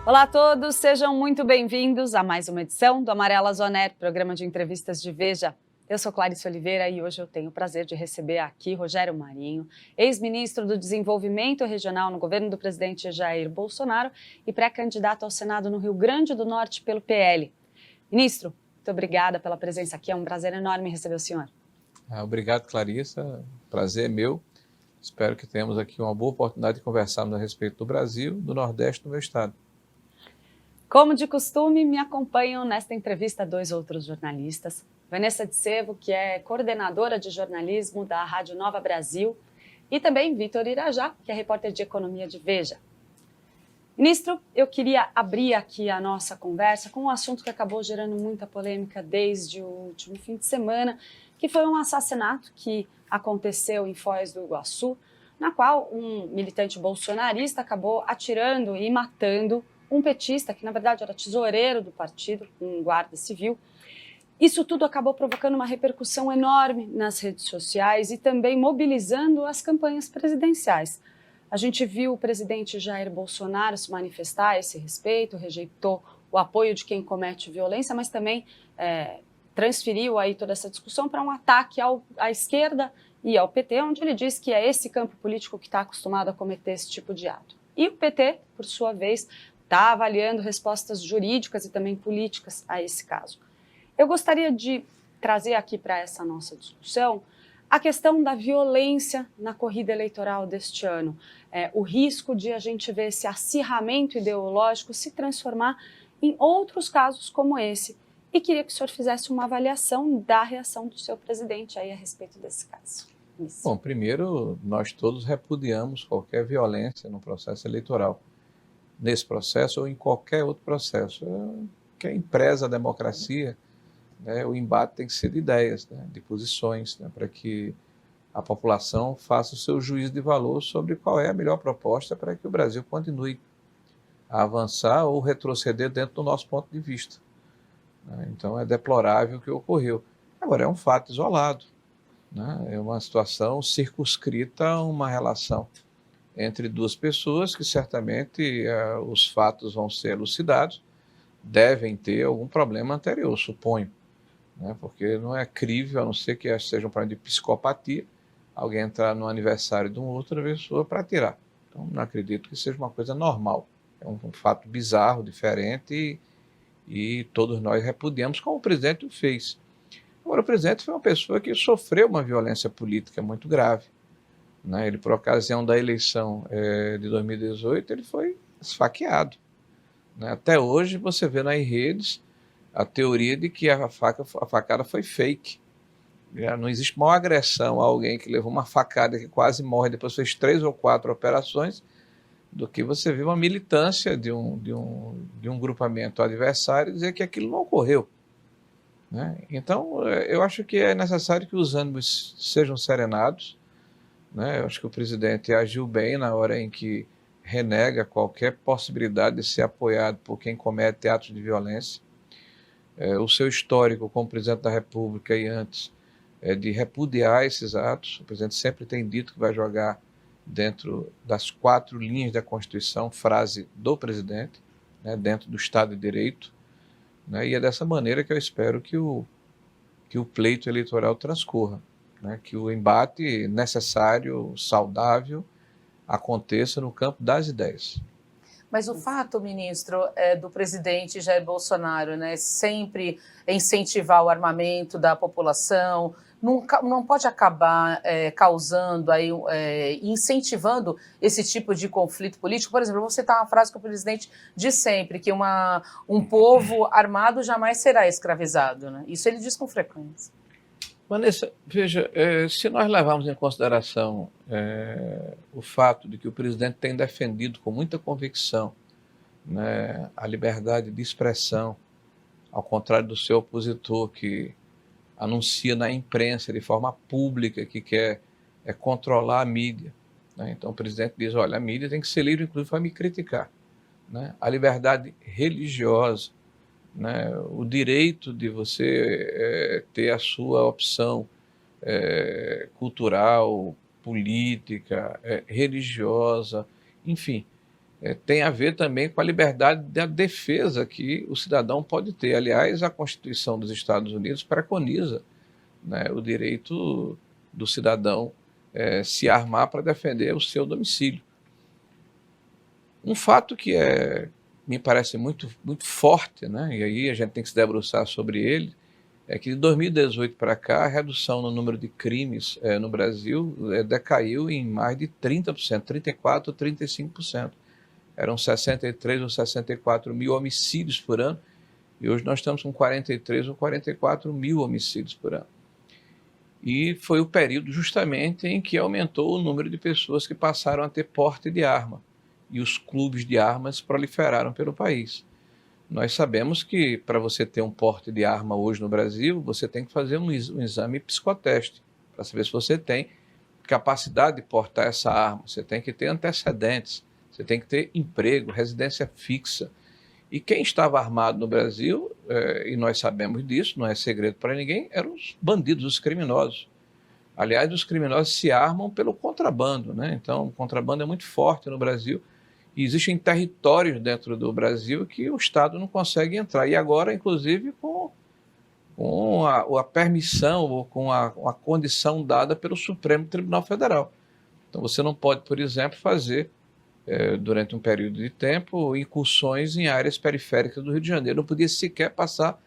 Olá a todos, sejam muito bem-vindos a mais uma edição do Amarela On Air, programa de entrevistas de Veja. Eu sou Clarice Oliveira e hoje eu tenho o prazer de receber aqui Rogério Marinho, ex-ministro do Desenvolvimento Regional no governo do presidente Jair Bolsonaro e pré-candidato ao Senado no Rio Grande do Norte pelo PL. Ministro, muito obrigada pela presença aqui, é um prazer enorme receber o senhor. Obrigado, Clarissa, prazer é meu. Espero que tenhamos aqui uma boa oportunidade de conversarmos a respeito do Brasil, do Nordeste do meu estado. Como de costume, me acompanham nesta entrevista dois outros jornalistas. Vanessa de Sevo, que é coordenadora de jornalismo da Rádio Nova Brasil, e também Vitor Irajá, que é repórter de economia de Veja. Ministro, eu queria abrir aqui a nossa conversa com um assunto que acabou gerando muita polêmica desde o último fim de semana, que foi um assassinato que aconteceu em Foz do Iguaçu, na qual um militante bolsonarista acabou atirando e matando um petista, que na verdade era tesoureiro do partido, um guarda civil. Isso tudo acabou provocando uma repercussão enorme nas redes sociais e também mobilizando as campanhas presidenciais. A gente viu o presidente Jair Bolsonaro se manifestar a esse respeito, rejeitou o apoio de quem comete violência, mas também transferiu aí toda essa discussão para um ataque à esquerda e ao PT, onde ele diz que é esse campo político que está acostumado a cometer esse tipo de ato. E o PT, por sua vez, está avaliando respostas jurídicas e também políticas a esse caso. Eu gostaria de trazer aqui para essa nossa discussão a questão da violência na corrida eleitoral deste ano, o risco de a gente ver esse acirramento ideológico se transformar em outros casos como esse. E queria que o senhor fizesse uma avaliação da reação do seu presidente aí a respeito desse caso. Isso. Bom, primeiro, nós todos repudiamos qualquer violência no processo eleitoral. Nesse processo ou em qualquer outro processo. Quem preza a democracia, né, o embate tem que ser de ideias, né, de posições, né, para que a população faça o seu juízo de valor sobre qual é a melhor proposta para que o Brasil continue a avançar ou retroceder dentro do nosso ponto de vista. Então é deplorável o que ocorreu. Agora, é um fato isolado, né, é uma situação circunscrita a uma relação entre duas pessoas que certamente os fatos vão ser elucidados, devem ter algum problema anterior, suponho, né? Porque não é crível, a não ser que seja um problema de psicopatia, alguém entrar no aniversário de uma outra pessoa para atirar. Então não acredito que seja uma coisa normal, é um fato bizarro, diferente e todos nós repudiamos, como o presidente o fez. Agora, o presidente foi uma pessoa que sofreu uma violência política muito grave. Ele, por ocasião da eleição de 2018, ele foi esfaqueado. Até hoje você vê nas redes a teoria de que a facada foi fake. Não existe maior agressão a alguém que levou uma facada que quase morre, depois fez 3 ou 4 operações, do que você vê uma militância de um grupamento adversário dizer que aquilo não ocorreu. Então, eu acho que é necessário que os ânimos sejam serenados. Eu acho que o presidente agiu bem na hora em que renega qualquer possibilidade de ser apoiado por quem comete atos de violência. O seu histórico como presidente da República e antes é de repudiar esses atos. O presidente sempre tem dito que vai jogar dentro das 4 linhas da Constituição, frase do presidente, dentro do Estado de Direito. E é dessa maneira que eu espero que o pleito eleitoral transcorra. Que o embate necessário, saudável, aconteça no campo das ideias. Mas o fato, ministro, do presidente Jair Bolsonaro, sempre incentivar o armamento da população, não pode acabar causando, incentivando esse tipo de conflito político? Por exemplo, eu vou citar uma frase que o presidente diz sempre, que um povo armado jamais será escravizado. Isso ele diz com frequência. Vanessa, veja, se nós levarmos em consideração o fato de que o presidente tem defendido com muita convicção a liberdade de expressão, ao contrário do seu opositor que anuncia na imprensa de forma pública que quer controlar a mídia. Então o presidente diz, olha, a mídia tem que ser livre, inclusive, para me criticar. A liberdade religiosa, o direito de você ter a sua opção cultural, política, religiosa, enfim. tem a ver também com a liberdade da defesa que o cidadão pode ter. Aliás, a Constituição dos Estados Unidos preconiza, né, o direito do cidadão se armar para defender o seu domicílio. Um fato que me parece muito, muito forte, né, e aí a gente tem que se debruçar sobre ele, é que de 2018 para cá, a redução no número de crimes no Brasil decaiu em mais de 30%, 34% ou 35%. Eram 63 ou 64 mil homicídios por ano, e hoje nós estamos com 43 ou 44 mil homicídios por ano. E foi o período justamente em que aumentou o número de pessoas que passaram a ter porte de arma, e os clubes de armas proliferaram pelo país. Nós sabemos que para você ter um porte de arma hoje no Brasil, você tem que fazer um exame psicoteste, para saber se você tem capacidade de portar essa arma, você tem que ter antecedentes, você tem que ter emprego, residência fixa. E quem estava armado no Brasil, e nós sabemos disso, não é segredo para ninguém, eram os bandidos, os criminosos. Aliás, os criminosos se armam pelo contrabando, né? Então, o contrabando é muito forte no Brasil e existem territórios dentro do Brasil que o Estado não consegue entrar. E agora, inclusive, com a permissão ou com a condição dada pelo Supremo Tribunal Federal. Então, você não pode, por exemplo, fazer durante um período de tempo, incursões em áreas periféricas do Rio de Janeiro. Não podia sequer passar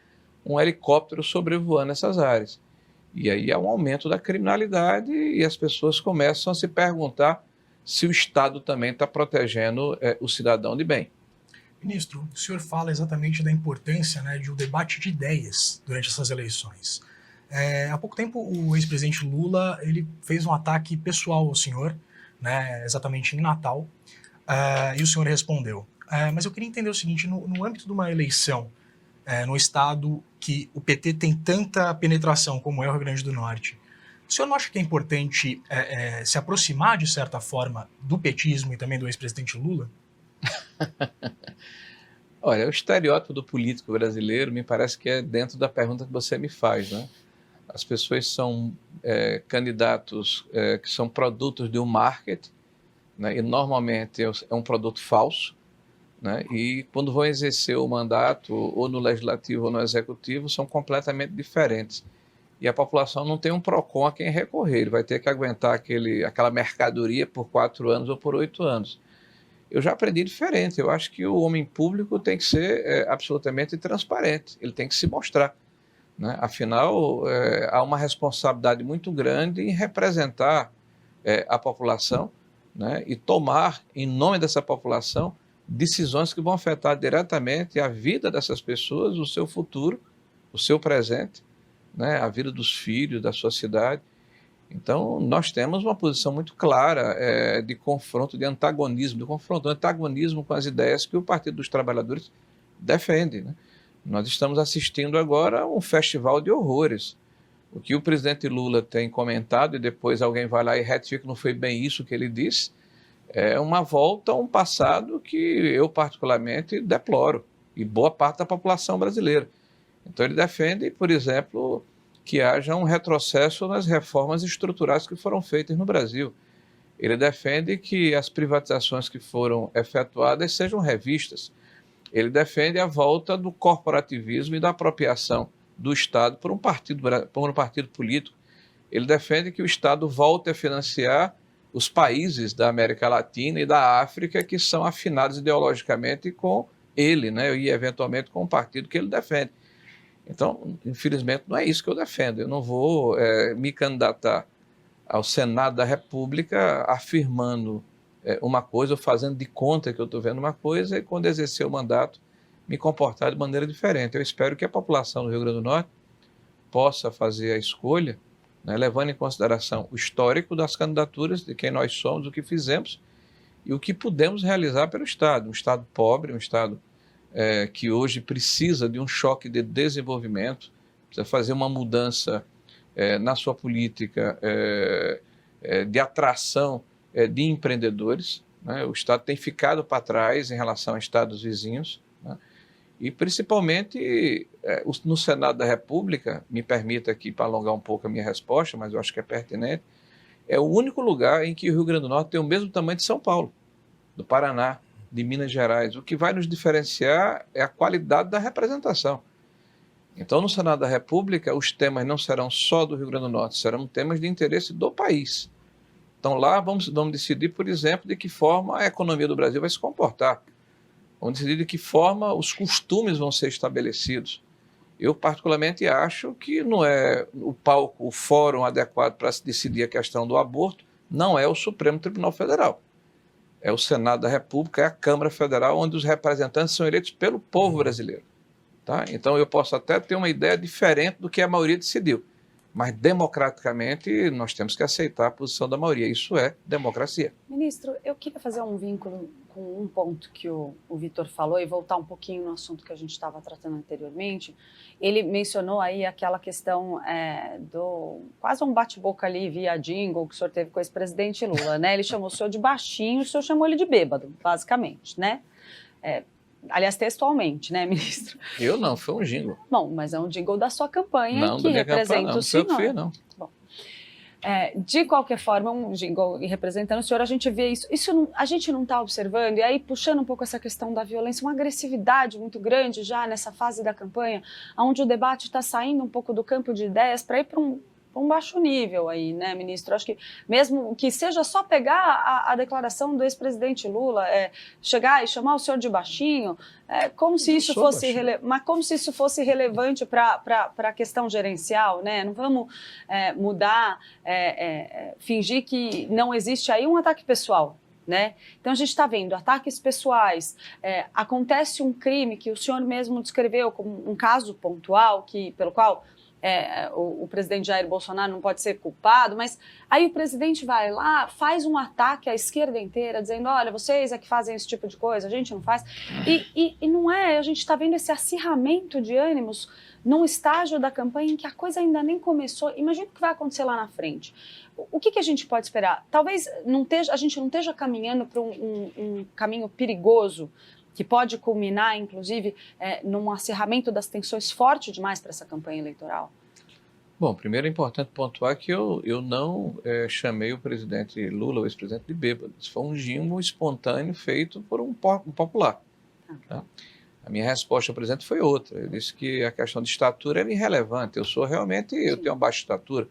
um helicóptero sobrevoando essas áreas. E aí há um aumento da criminalidade e as pessoas começam a se perguntar se o Estado também está protegendo o cidadão de bem. Ministro, o senhor fala exatamente da importância, né, de um debate de ideias durante essas eleições. Há pouco tempo, o ex-presidente Lula ele fez um ataque pessoal ao senhor, né, exatamente em Natal, e o senhor respondeu. Mas eu queria entender o seguinte, no âmbito de uma eleição, no estado que o PT tem tanta penetração como é o Rio Grande do Norte, o senhor não acha que é importante se aproximar, de certa forma, do petismo e também do ex-presidente Lula? Olha, o estereótipo do político brasileiro me parece que é dentro da pergunta que você me faz, né? As pessoas são candidatos que são produtos de um marketing, né? E normalmente é um produto falso, né? E quando vão exercer o mandato, ou no legislativo ou no executivo, são completamente diferentes. E a população não tem um PROCON a quem recorrer, ele vai ter que aguentar aquela mercadoria por 4 anos ou por 8 anos. Eu já aprendi diferente, eu acho que o homem público tem que ser absolutamente transparente, ele tem que se mostrar, né? Afinal, há uma responsabilidade muito grande em representar a população, né? E tomar, em nome dessa população, decisões que vão afetar diretamente a vida dessas pessoas, o seu futuro, o seu presente, né? A vida dos filhos, da sua cidade. Então, nós temos uma posição muito clara de confronto, de antagonismo, antagonismo com as ideias que o Partido dos Trabalhadores defende, né? Nós estamos assistindo agora a um festival de horrores. O que o presidente Lula tem comentado, e depois alguém vai lá e retifica que não foi bem isso que ele disse, é uma volta a um passado que eu particularmente deploro, e boa parte da população brasileira. Então ele defende, por exemplo, que haja um retrocesso nas reformas estruturais que foram feitas no Brasil. Ele defende que as privatizações que foram efetuadas sejam revistas. Ele defende a volta do corporativismo e da apropriação do Estado por um partido político. Ele defende que o Estado volte a financiar os países da América Latina e da África que são afinados ideologicamente com ele, né, e eventualmente com o partido que ele defende. Então, infelizmente, não é isso que eu defendo. Eu não vou me candidatar ao Senado da República afirmando uma coisa ou fazendo de conta que eu estou vendo uma coisa e, quando exercer o mandato, me comportar de maneira diferente. Eu espero que a população do Rio Grande do Norte possa fazer a escolha, né, levando em consideração o histórico das candidaturas, de quem nós somos, o que fizemos e o que pudemos realizar pelo Estado. Um Estado pobre, um Estado que hoje precisa de um choque de desenvolvimento, precisa fazer uma mudança na sua política de atração de empreendedores, né? O Estado tem ficado para trás em relação a estados vizinhos, né? E principalmente no Senado da República, me permita aqui para alongar um pouco a minha resposta, mas eu acho que é pertinente, é o único lugar em que o Rio Grande do Norte tem o mesmo tamanho de São Paulo, do Paraná, de Minas Gerais. O que vai nos diferenciar é a qualidade da representação. Então, no Senado da República, os temas não serão só do Rio Grande do Norte, serão temas de interesse do país. Então, lá vamos decidir, por exemplo, de que forma a economia do Brasil vai se comportar. Vamos decidir de que forma os costumes vão ser estabelecidos. Eu, particularmente, acho que não é o palco, o fórum adequado para se decidir a questão do aborto, não é o Supremo Tribunal Federal. É o Senado da República, é a Câmara Federal, onde os representantes são eleitos pelo povo brasileiro. Tá? Então, eu posso até ter uma ideia diferente do que a maioria decidiu, mas democraticamente nós temos que aceitar a posição da maioria. Isso é democracia. Ministro, eu queria fazer um vínculo com um ponto que o Vitor falou e voltar um pouquinho no assunto que a gente estava tratando anteriormente. Ele mencionou aí aquela questão do quase um bate-boca ali via jingle que o senhor teve com o ex-presidente Lula, né? Ele chamou o senhor de baixinho, o senhor chamou ele de bêbado, basicamente, né? Aliás, textualmente, né, ministro? Eu não, foi um jingle. Bom, mas é um jingle da sua campanha Não, que da minha representa campanha, não. o senhor. Não foi eu que fiz, não. Bom, de qualquer forma, um jingle representando o senhor, a gente vê isso a gente não está observando, e aí puxando um pouco essa questão da violência, uma agressividade muito grande já nessa fase da campanha, onde o debate está saindo um pouco do campo de ideias para ir para um baixo nível aí, né, ministro? Acho que mesmo que seja só pegar a declaração do ex-presidente Lula, chegar e chamar o senhor de baixinho, como se isso fosse mas como se isso fosse relevante para a questão gerencial, né? Não vamos mudar, fingir que não existe aí um ataque pessoal. Né? Então a gente está vendo ataques pessoais, acontece um crime que o senhor mesmo descreveu como um caso pontual, pelo qual o presidente Jair Bolsonaro não pode ser culpado, mas aí o presidente vai lá, faz um ataque à esquerda inteira, dizendo, olha, vocês é que fazem esse tipo de coisa, a gente não faz. E não a gente está vendo esse acirramento de ânimos num estágio da campanha em que a coisa ainda nem começou. Imagina o que vai acontecer lá na frente. O que a gente pode esperar? Talvez a gente não esteja caminhando para um caminho perigoso, que pode culminar, inclusive, num acirramento das tensões forte demais para essa campanha eleitoral? Bom, primeiro é importante pontuar que eu não chamei o presidente Lula, o ex-presidente, de bêbado. Isso foi um jingle espontâneo feito por um popular. Tá? A minha resposta ao presidente foi outra. Ele disse que a questão de estatura era irrelevante. Eu tenho uma baixa estatura.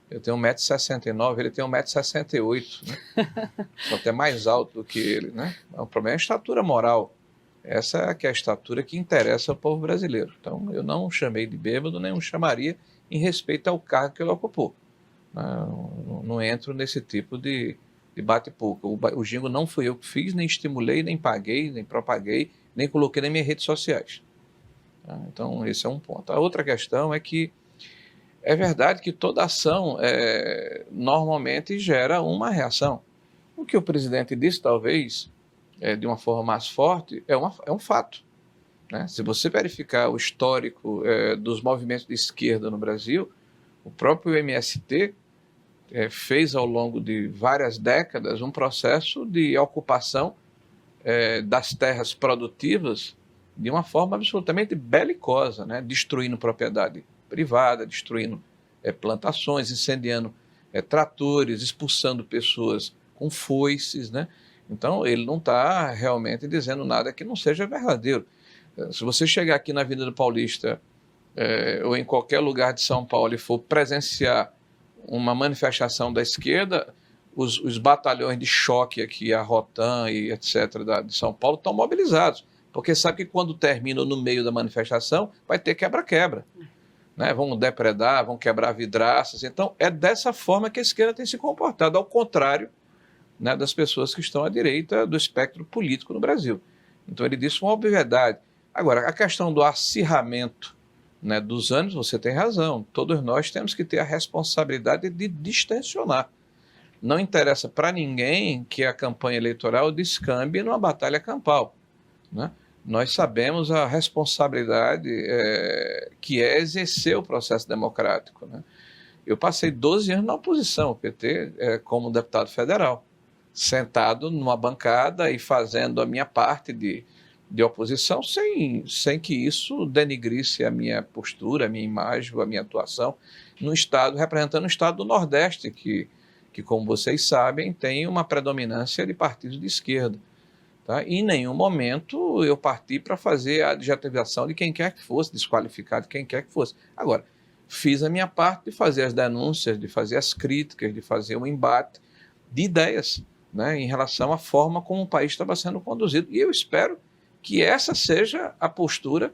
Eu tenho 1,69 m, ele tem 1,68 m, né? Sou até mais alto do que ele, né? O problema é a estatura moral. Essa é a estatura que interessa ao povo brasileiro. Então, eu não chamei de bêbado, nem o chamaria em respeito ao cargo que ele ocupou. Não entro nesse tipo de bate-boca. O jingle não fui eu que fiz, nem estimulei, nem paguei, nem propaguei, nem coloquei nas minhas redes sociais. Então, esse é um ponto. A outra questão é que é verdade que toda ação normalmente gera uma reação. O que o presidente disse, talvez, de uma forma mais forte, é um fato. Né? Se você verificar o histórico dos movimentos de esquerda no Brasil, o próprio MST fez ao longo de várias décadas um processo de ocupação das terras produtivas de uma forma absolutamente belicosa, né? Destruindo propriedade privada, destruindo plantações, incendiando tratores, expulsando pessoas com foices, né? Então, ele não está realmente dizendo nada que não seja verdadeiro. Se você chegar aqui na Avenida Paulista ou em qualquer lugar de São Paulo e for presenciar uma manifestação da esquerda, os batalhões de choque aqui, a Rotam e etc. de São Paulo, estão mobilizados, porque sabe que quando termina no meio da manifestação, vai ter quebra-quebra. Né? Vão depredar, vão quebrar vidraças. Então, é dessa forma que a esquerda tem se comportado, ao contrário, né, das pessoas que estão à direita do espectro político no Brasil. Então, ele disse uma obviedade. Agora, a questão do acirramento, né, dos anos, você tem razão. Todos nós temos que ter a responsabilidade de distensionar. Não interessa para ninguém que a campanha eleitoral descambe numa batalha campal. Né? Nós sabemos a responsabilidade que é exercer o processo democrático. Né? Eu passei 12 anos na oposição ao PT como deputado federal, sentado numa bancada e fazendo a minha parte de oposição sem que isso denigrisse a minha postura, a minha imagem, a minha atuação no Estado, representando o Estado do Nordeste, que como vocês sabem, tem uma predominância de partidos de esquerda. Tá? E em nenhum momento eu parti para fazer a adjetivação de quem quer que fosse, desqualificar de quem quer que fosse. Agora, fiz a minha parte de fazer as denúncias, de fazer as críticas, de fazer um embate de ideias, né, em relação à forma como o país estava sendo conduzido. E eu espero que essa seja a postura,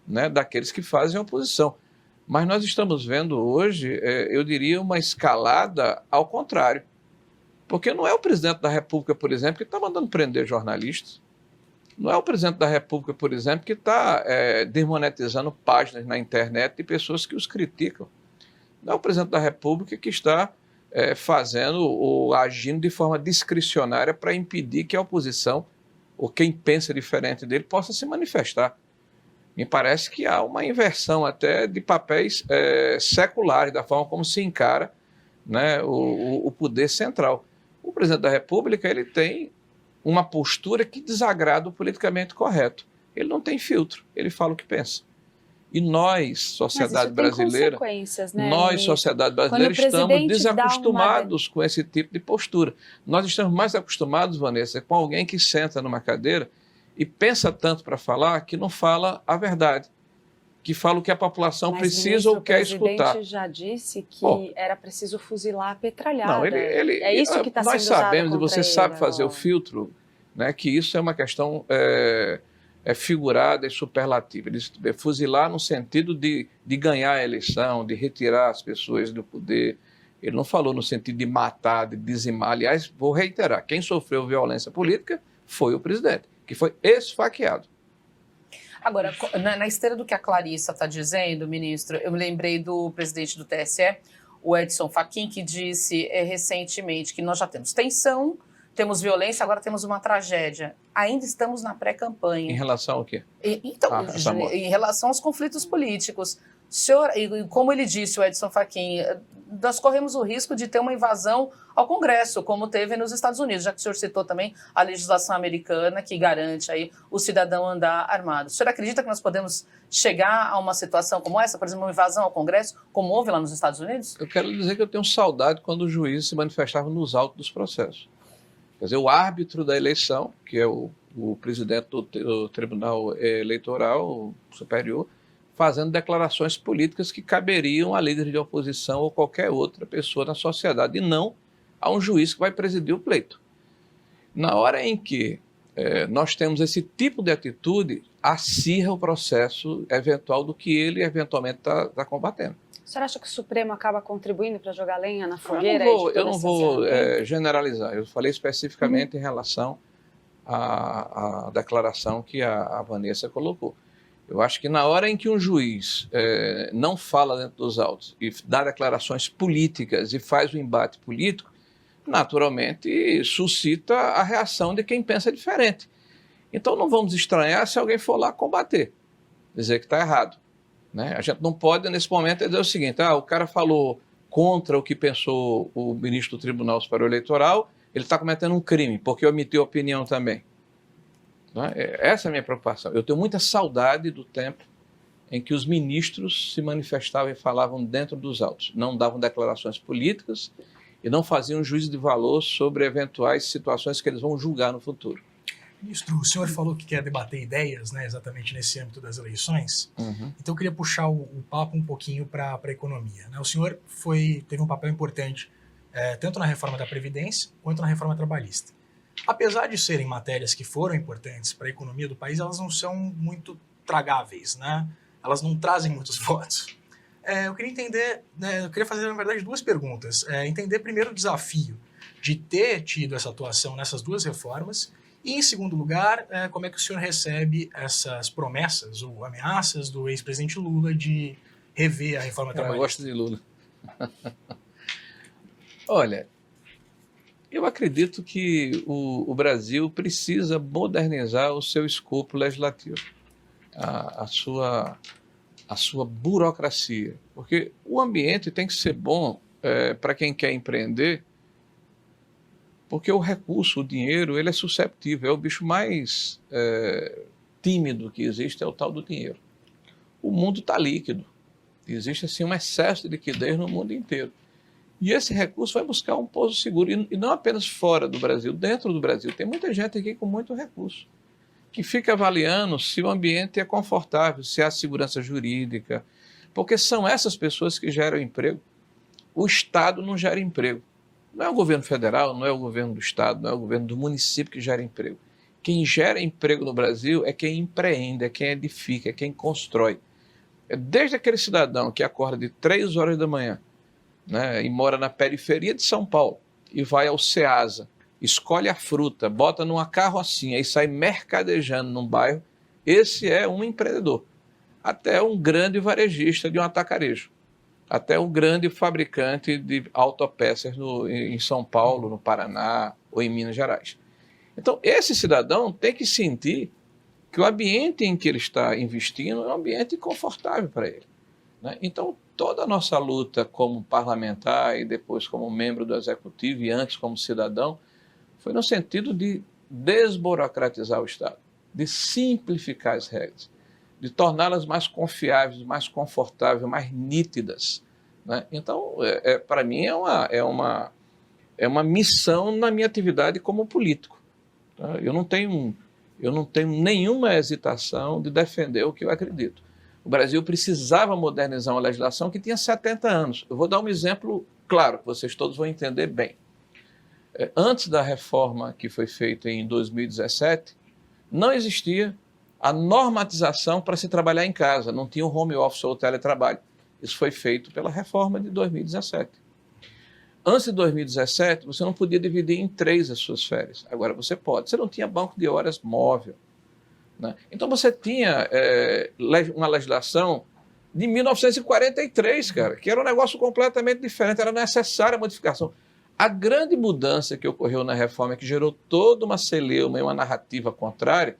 né, daqueles que fazem oposição. Mas nós estamos vendo hoje, eu diria, uma escalada ao contrário. Porque não é o presidente da República, por exemplo, que está mandando prender jornalistas. Não é o presidente da República, por exemplo, que está desmonetizando páginas na internet de pessoas que os criticam. Não é o presidente da República que está fazendo ou agindo de forma discricionária para impedir que a oposição ou quem pensa diferente dele possa se manifestar. Me parece que há uma inversão até de papéis seculares, da forma como se encara, né, o poder central. O presidente da República ele tem uma postura que desagrada o politicamente correto. Ele não tem filtro, ele fala o que pensa. E nós, sociedade brasileira, né, nós, sociedade brasileira, estamos desacostumados com esse tipo de postura. Nós estamos mais acostumados, Vanessa, com alguém que senta numa cadeira e pensa tanto para falar que não fala a verdade, que fala o que a população precisa ou quer escutar. O presidente já disse que era preciso fuzilar a petralhada. Não, é isso que está sendo usado. Nós sabemos, e você sabe fazer o filtro, né, que isso é uma questão figurada e superlativa. Ele disse, fuzilar no sentido de ganhar a eleição, de retirar as pessoas do poder. Ele não falou no sentido de matar, de dizimar. Aliás, vou reiterar, quem sofreu violência política foi o presidente, que foi esfaqueado. Agora, na esteira do que a Clarissa está dizendo, ministro, eu me lembrei do presidente do TSE, o Edson Fachin, que disse recentemente que nós já temos tensão, temos violência, agora temos uma tragédia. Ainda estamos na pré-campanha. Em relação ao quê? Então, em relação aos conflitos políticos. Senhor, e como ele disse, o Edson Fachin, nós corremos o risco de ter uma invasão ao Congresso, como teve nos Estados Unidos, já que o senhor citou também a legislação americana que garante aí o cidadão andar armado. O senhor acredita que nós podemos chegar a uma situação como essa, por exemplo, uma invasão ao Congresso, como houve lá nos Estados Unidos? Eu quero dizer que eu tenho saudade quando os juízes se manifestavam nos autos dos processos. Quer dizer, o árbitro da eleição, que é o presidente do Tribunal Eleitoral Superior, fazendo declarações políticas que caberiam a líder de oposição ou qualquer outra pessoa na sociedade, e não a um juiz que vai presidir o pleito. Na hora em que nós temos esse tipo de atitude, acirra o processo eventual do que ele eventualmente está combatendo. O senhor acha que o Supremo acaba contribuindo para jogar lenha na fogueira? Eu não vou generalizar, eu falei especificamente em relação à declaração que a Vanessa colocou. Eu acho que na hora em que um juiz não fala dentro dos autos e dá declarações políticas e faz o embate político, naturalmente suscita a reação de quem pensa diferente. Então não vamos estranhar se alguém for lá combater, dizer que está errado. Né? A gente não pode, nesse momento, dizer o seguinte, o cara falou contra o que pensou o ministro do Tribunal Superior Eleitoral, ele está cometendo um crime, porque omitiu opinião também. Essa é a minha preocupação. Eu tenho muita saudade do tempo em que os ministros se manifestavam e falavam dentro dos autos, não davam declarações políticas e não faziam juízo de valor sobre eventuais situações que eles vão julgar no futuro. Ministro, o senhor falou que quer debater ideias, né, exatamente nesse âmbito das eleições. Então eu queria puxar o papo um pouquinho para a economia. Né? O senhor teve um papel importante tanto na reforma da Previdência quanto na reforma trabalhista. Apesar de serem matérias que foram importantes para a economia do país, elas não são muito tragáveis, né? Elas não trazem muitos votos. Eu queria entender, né, eu queria fazer, na verdade, duas perguntas. Entender primeiro o desafio de ter tido essa atuação nessas duas reformas e, em segundo lugar, como é que o senhor recebe essas promessas ou ameaças do ex-presidente Lula de rever a reforma trabalhista? Eu gosto de Lula. Olha, eu acredito que o Brasil precisa modernizar o seu escopo legislativo, a sua burocracia, porque o ambiente tem que ser bom para quem quer empreender, porque o recurso, o dinheiro, ele é susceptível, é o bicho mais tímido que existe, é o tal do dinheiro. O mundo está líquido, existe assim um excesso de liquidez no mundo inteiro. E esse recurso vai buscar um pouso seguro, e não apenas fora do Brasil, dentro do Brasil. Tem muita gente aqui com muito recurso, que fica avaliando se o ambiente é confortável, se há segurança jurídica, porque são essas pessoas que geram emprego. O Estado não gera emprego. Não é o governo federal, não é o governo do Estado, não é o governo do município que gera emprego. Quem gera emprego no Brasil é quem empreende, é quem edifica, é quem constrói. É desde aquele cidadão que acorda de 3 horas da manhã, né, e mora na periferia de São Paulo, e vai ao Ceasa, escolhe a fruta, bota numa carrocinha e sai mercadejando num bairro, esse é um empreendedor. Até um grande varejista de um atacarejo, até um grande fabricante de autopeças em São Paulo, no Paraná ou em Minas Gerais. Então, esse cidadão tem que sentir que o ambiente em que ele está investindo é um ambiente confortável para ele, né? Então, toda a nossa luta como parlamentar e depois como membro do Executivo e antes como cidadão foi no sentido de desburocratizar o Estado, de simplificar as regras, de torná-las mais confiáveis, mais confortáveis, mais nítidas, né? Então, para mim, é uma missão na minha atividade como político, tá? Eu não tenho nenhuma hesitação de defender o que eu acredito. O Brasil precisava modernizar uma legislação que tinha 70 anos. Eu vou dar um exemplo claro, que vocês todos vão entender bem. Antes da reforma que foi feita em 2017, não existia a normatização para se trabalhar em casa, não tinha o home office ou o teletrabalho. Isso foi feito pela reforma de 2017. Antes de 2017, você não podia dividir em 3 as suas férias. Agora você pode. Você não tinha banco de horas móvel, né? Então você tinha uma legislação de 1943, cara, que era um negócio completamente diferente, era necessária a modificação. A grande mudança que ocorreu na reforma, que gerou toda uma celeuma e uma narrativa contrária,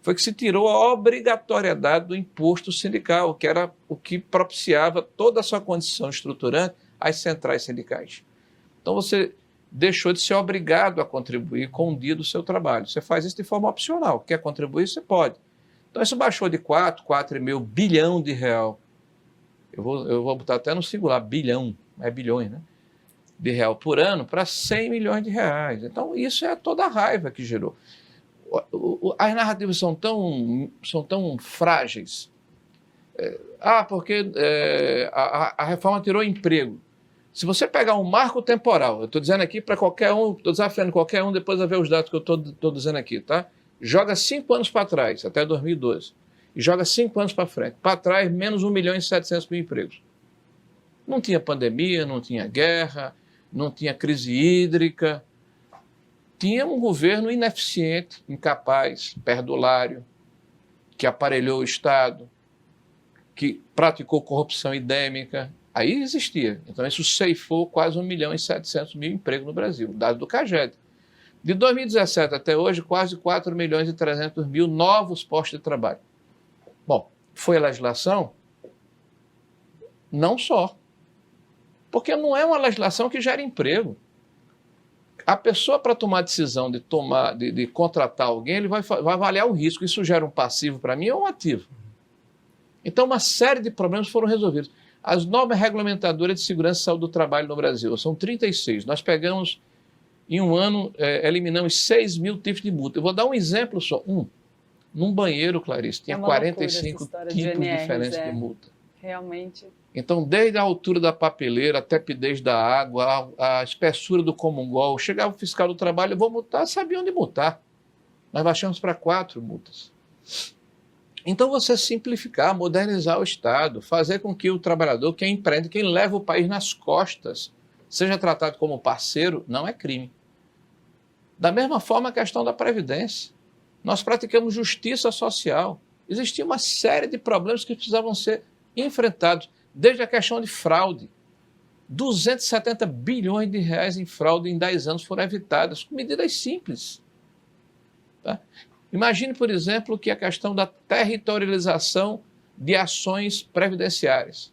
foi que se tirou a obrigatoriedade do imposto sindical, que era o que propiciava toda a sua condição estruturante às centrais sindicais. Então você deixou de ser obrigado a contribuir com um dia do seu trabalho. Você faz isso de forma opcional. Quer contribuir, você pode. Então isso baixou de 4,5 bilhão de real. Eu vou botar até no singular, bilhão, é bilhões, né? De real por ano para 100 milhões de reais. Então isso é toda a raiva que gerou. As narrativas são tão frágeis. Porque a reforma tirou emprego. Se você pegar um marco temporal, eu estou dizendo aqui para qualquer um, estou desafiando qualquer um depois de ver os dados que eu estou dizendo aqui, tá? Joga 5 anos para trás, até 2012, e joga 5 anos para frente. Para trás, menos 1.700.000 empregos. Não tinha pandemia, não tinha guerra, não tinha crise hídrica. Tinha um governo ineficiente, incapaz, perdulário, que aparelhou o Estado, que praticou corrupção endêmica. Aí existia. Então isso ceifou quase 1.700.000 empregos no Brasil, dado do CAGED. De 2017 até hoje, quase 4.300.000 novos postos de trabalho. Bom, foi a legislação? Não só. Porque não é uma legislação que gera emprego. A pessoa, para tomar a decisão de contratar alguém, ele vai avaliar o risco. Isso gera um passivo para mim ou um ativo? Então, uma série de problemas foram resolvidos. As normas regulamentadoras de segurança e saúde do trabalho no Brasil são 36. Nós pegamos, em um ano, eliminamos 6.000 tipos de multa. Eu vou dar um exemplo só. Num banheiro, Clarice, tinha 45 tipos diferentes de multa. Realmente. Então, desde a altura da papeleira, a tepidez da água, a espessura do comungol, chegava o fiscal do trabalho, eu vou multar, sabia onde multar. Nós baixamos para 4 multas. Então, você simplificar, modernizar o Estado, fazer com que o trabalhador, quem empreende, quem leva o país nas costas, seja tratado como parceiro, não é crime. Da mesma forma, a questão da Previdência. Nós praticamos justiça social. Existia uma série de problemas que precisavam ser enfrentados, desde a questão de fraude. 270 bilhões de reais em fraude em 10 anos foram evitadas, com medidas simples. Tá? Imagine, por exemplo, que a questão da territorialização de ações previdenciárias.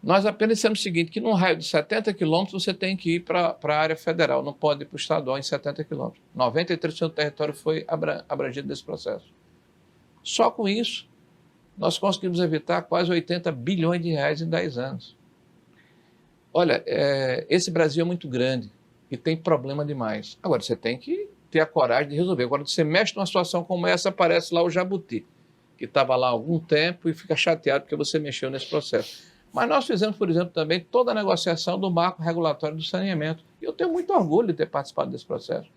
Nós apenas dissemos o seguinte, que num raio de 70 quilômetros você tem que ir para a área federal, não pode ir para o estadual em 70 quilômetros. 93% do território foi abrangido desse processo. Só com isso, nós conseguimos evitar quase 80 bilhões de reais em 10 anos. olha, esse Brasil é muito grande e tem problema demais. Agora, você tem que ter a coragem de resolver. Agora, você mexe numa situação como essa, aparece lá o Jabuti, que estava lá há algum tempo e fica chateado porque você mexeu nesse processo. Mas nós fizemos, por exemplo, também toda a negociação do marco regulatório do saneamento. E eu tenho muito orgulho de ter participado desse processo.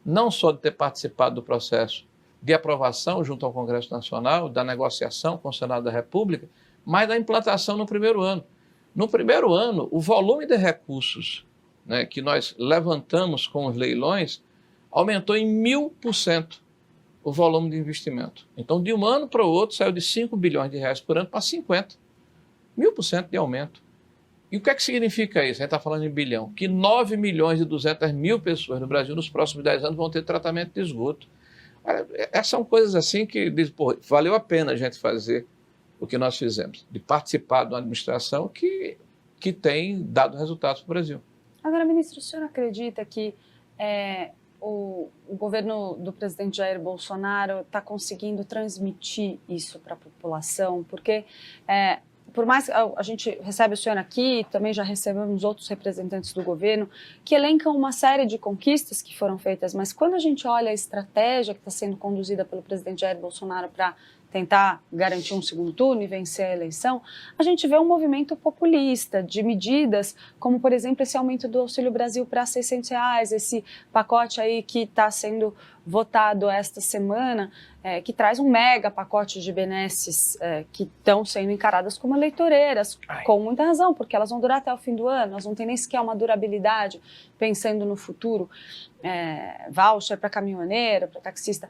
Não só de ter participado do processo de aprovação junto ao Congresso Nacional, da negociação com o Senado da República, mas da implantação no primeiro ano. No primeiro ano, o volume de recursos, né, que nós levantamos com os leilões aumentou em 1000% o volume de investimento. Então, de um ano para o outro, saiu de 5 bilhões de reais por ano para 50. 1000% de aumento. E o que é que significa isso? A gente está falando em bilhão. Que 9.200.000 pessoas no Brasil nos próximos 10 anos vão ter tratamento de esgoto. Essas são coisas assim que valeu a pena a gente fazer o que nós fizemos, de participar de uma administração que tem dado resultados para o Brasil. Agora, ministro, o senhor acredita que o governo do presidente Jair Bolsonaro está conseguindo transmitir isso para a população? Porque, por mais que a gente recebe o senhor aqui, também já recebemos outros representantes do governo, que elencam uma série de conquistas que foram feitas, mas quando a gente olha a estratégia que está sendo conduzida pelo presidente Jair Bolsonaro para tentar garantir um segundo turno e vencer a eleição, a gente vê um movimento populista de medidas como, por exemplo, esse aumento do Auxílio Brasil para R$600, esse pacote aí que está sendo votado esta semana, que traz um mega pacote de benesses que estão sendo encaradas como eleitoreiras, com muita razão, porque elas vão durar até o fim do ano, elas não têm nem sequer uma durabilidade, pensando no futuro, voucher para caminhoneiro, para taxista.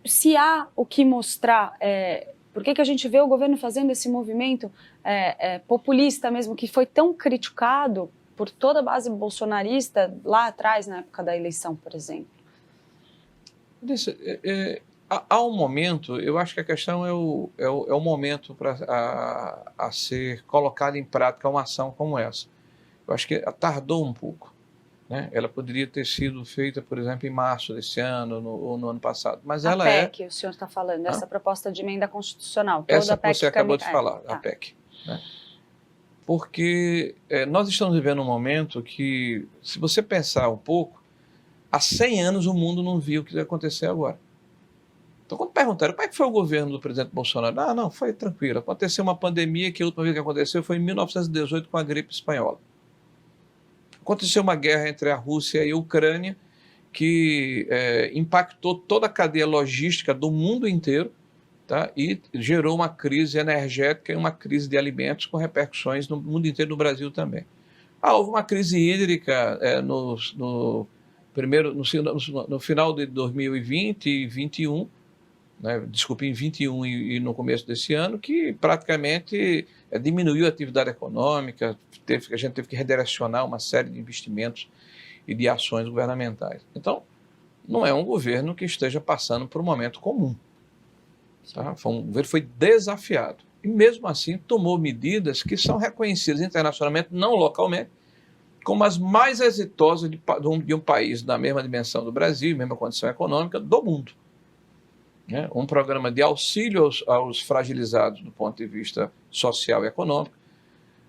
Se há o que mostrar, por que a gente vê o governo fazendo esse movimento populista mesmo, que foi tão criticado por toda a base bolsonarista lá atrás, na época da eleição, por exemplo? Há um momento, eu acho que a questão é o momento a ser colocada em prática uma ação como essa. Eu acho que tardou um pouco. Né? Ela poderia ter sido feita, por exemplo, em março desse ano ou no ano passado. Mas ela PEC, o senhor está falando, essa proposta de emenda constitucional. Toda essa a PEC que você acabou de falar, tá. a PEC. Né? Porque nós estamos vivendo um momento que, se você pensar um pouco, há 100 anos o mundo não viu o que vai acontecer agora. Então, quando perguntaram como é que foi o governo do presidente Bolsonaro, não, foi tranquilo. Aconteceu uma pandemia que a última vez que aconteceu foi em 1918 com a gripe espanhola. Aconteceu uma guerra entre a Rússia e a Ucrânia que impactou toda a cadeia logística do mundo inteiro, tá? E gerou uma crise energética e uma crise de alimentos com repercussões no mundo inteiro, no Brasil também. Houve uma crise hídrica no final de 2020 e 2021, né? Desculpe, em 21 e no começo desse ano, que praticamente diminuiu a atividade econômica, a gente teve que redirecionar uma série de investimentos e de ações governamentais. Então, não é um governo que esteja passando por um momento comum. Tá? O governo foi desafiado e, mesmo assim, tomou medidas que são reconhecidas internacionalmente, não localmente, como as mais exitosas de um país da mesma dimensão do Brasil, mesma condição econômica, do mundo. Um programa de auxílio aos fragilizados do ponto de vista social e econômico,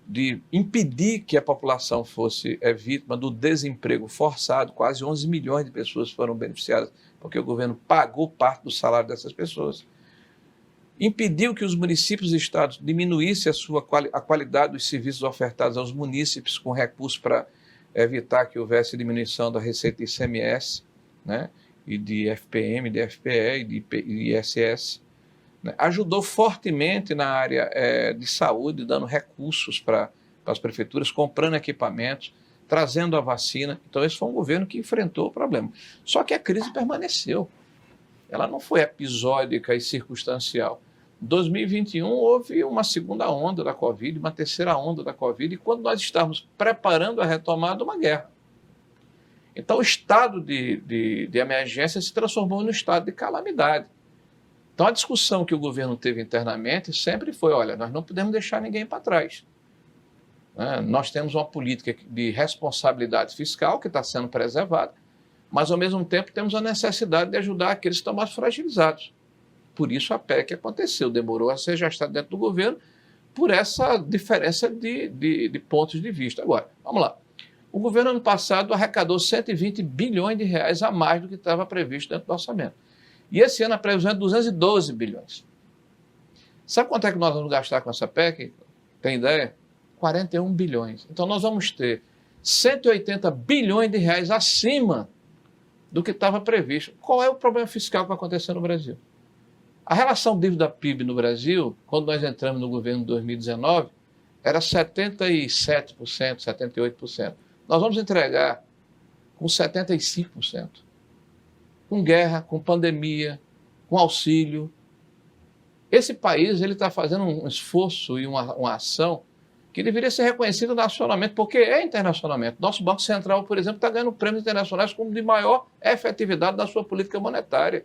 de impedir que a população fosse vítima do desemprego forçado. Quase 11 milhões de pessoas foram beneficiadas porque o governo pagou parte do salário dessas pessoas. Impediu que os municípios e estados diminuíssem a qualidade dos serviços ofertados aos munícipes com recursos para evitar que houvesse diminuição da receita de ICMS, né? E de FPM, de FPE e de ISS. Né? Ajudou fortemente na área de saúde, dando recursos para as prefeituras, comprando equipamentos, trazendo a vacina. Então, esse foi um governo que enfrentou o problema. Só que a crise permaneceu. Ela não foi episódica e circunstancial. Em 2021, houve uma segunda onda da Covid, uma terceira onda da Covid, e quando nós estávamos preparando a retomada, uma guerra. Então, o estado de emergência se transformou no estado de calamidade. Então, a discussão que o governo teve internamente sempre foi, olha, nós não podemos deixar ninguém para trás. Nós temos uma política de responsabilidade fiscal que está sendo preservada, mas, ao mesmo tempo, temos a necessidade de ajudar aqueles que estão mais fragilizados. Por isso, a PEC aconteceu, demorou a ser gestada dentro do governo, por essa diferença de pontos de vista. Agora, vamos lá. O governo ano passado arrecadou 120 bilhões de reais a mais do que estava previsto dentro do orçamento. E esse ano a previsão é 212 bilhões. Sabe quanto é que nós vamos gastar com essa PEC? Tem ideia? 41 bilhões. Então nós vamos ter 180 bilhões de reais acima do que estava previsto. Qual é o problema fiscal que vai acontecer no Brasil? A relação dívida-PIB no Brasil, quando nós entramos no governo em 2019, era 77%, 78%. Nós vamos entregar com 75%. Com guerra, com pandemia, com auxílio. Esse país está fazendo um esforço e uma ação que deveria ser reconhecida nacionalmente, porque é internacionalmente. Nosso Banco Central, por exemplo, está ganhando prêmios internacionais como de maior efetividade na sua política monetária.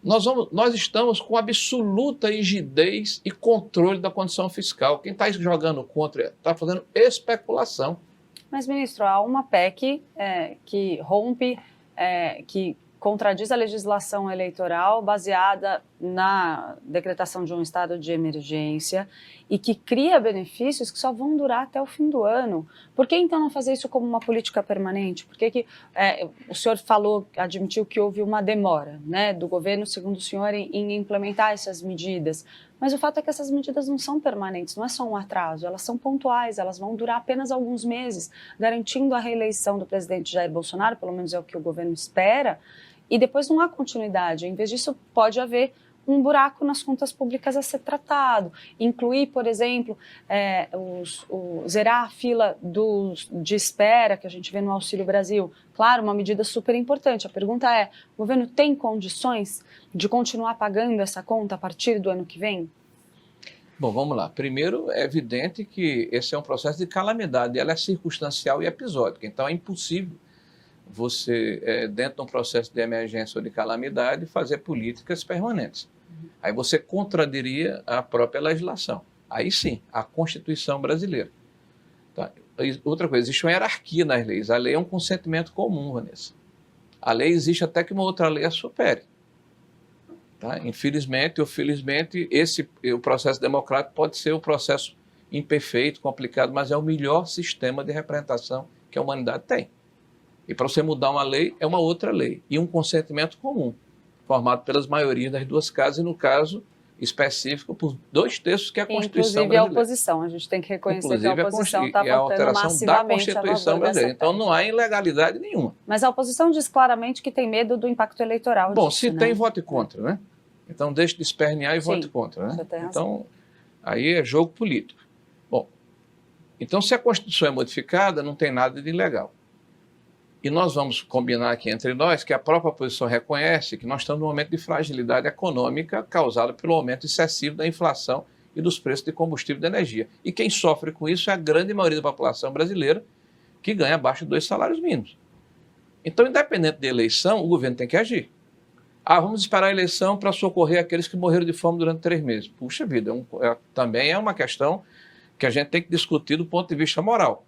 Nós estamos com absoluta rigidez e controle da condição fiscal. Quem está jogando contra está fazendo especulação. Mas, ministro, há uma PEC que rompe, que contradiz a legislação eleitoral baseada na decretação de um estado de emergência e que cria benefícios que só vão durar até o fim do ano. Por que então não fazer isso como uma política permanente? Por que o senhor admitiu que houve uma demora, né, do governo, segundo o senhor, em implementar essas medidas? Mas o fato é que essas medidas não são permanentes, não é só um atraso, elas são pontuais, elas vão durar apenas alguns meses, garantindo a reeleição do presidente Jair Bolsonaro, pelo menos é o que o governo espera, e depois não há continuidade. Em vez disso, pode haver um buraco nas contas públicas a ser tratado. Incluir, por exemplo, zerar a fila de espera que a gente vê no Auxílio Brasil. Claro, uma medida super importante. A pergunta é, o governo tem condições de continuar pagando essa conta a partir do ano que vem? Bom, vamos lá. Primeiro, é evidente que esse é um processo de calamidade, ela é circunstancial e episódica, então é impossível você, dentro de um processo de emergência ou de calamidade, fazer políticas permanentes. Aí você contradiria a própria legislação. Aí sim, a Constituição brasileira. Tá? Outra coisa, existe uma hierarquia nas leis. A lei é um consentimento comum, Vanessa. A lei existe até que uma outra lei a supere. Tá? Infelizmente ou felizmente, o processo democrático pode ser um processo imperfeito, complicado, mas é o melhor sistema de representação que a humanidade tem. E para você mudar uma lei, é uma outra lei. E um consentimento comum, formado pelas maiorias das duas casas, e no caso específico, por 2/3 que é a Constituição brasileira. Inclusive a oposição, a gente tem que reconhecer que a oposição está votando massivamente a favor dessa PEC. Então não há ilegalidade nenhuma. Mas a oposição diz claramente que tem medo do impacto eleitoral. Bom, disso, se né? tem, vote contra, né? Então deixe de espernear e vote contra, né? Então, aí é jogo político. Bom, então se a Constituição é modificada, não tem nada de ilegal. E nós vamos combinar aqui entre nós que a própria oposição reconhece que nós estamos num momento de fragilidade econômica causada pelo aumento excessivo da inflação e dos preços de combustível e de energia. E quem sofre com isso é a grande maioria da população brasileira, que ganha abaixo de 2 salários mínimos. Então, independente da eleição, o governo tem que agir. Vamos esperar a eleição para socorrer aqueles que morreram de fome durante 3 meses. Puxa vida, também é uma questão que a gente tem que discutir do ponto de vista moral.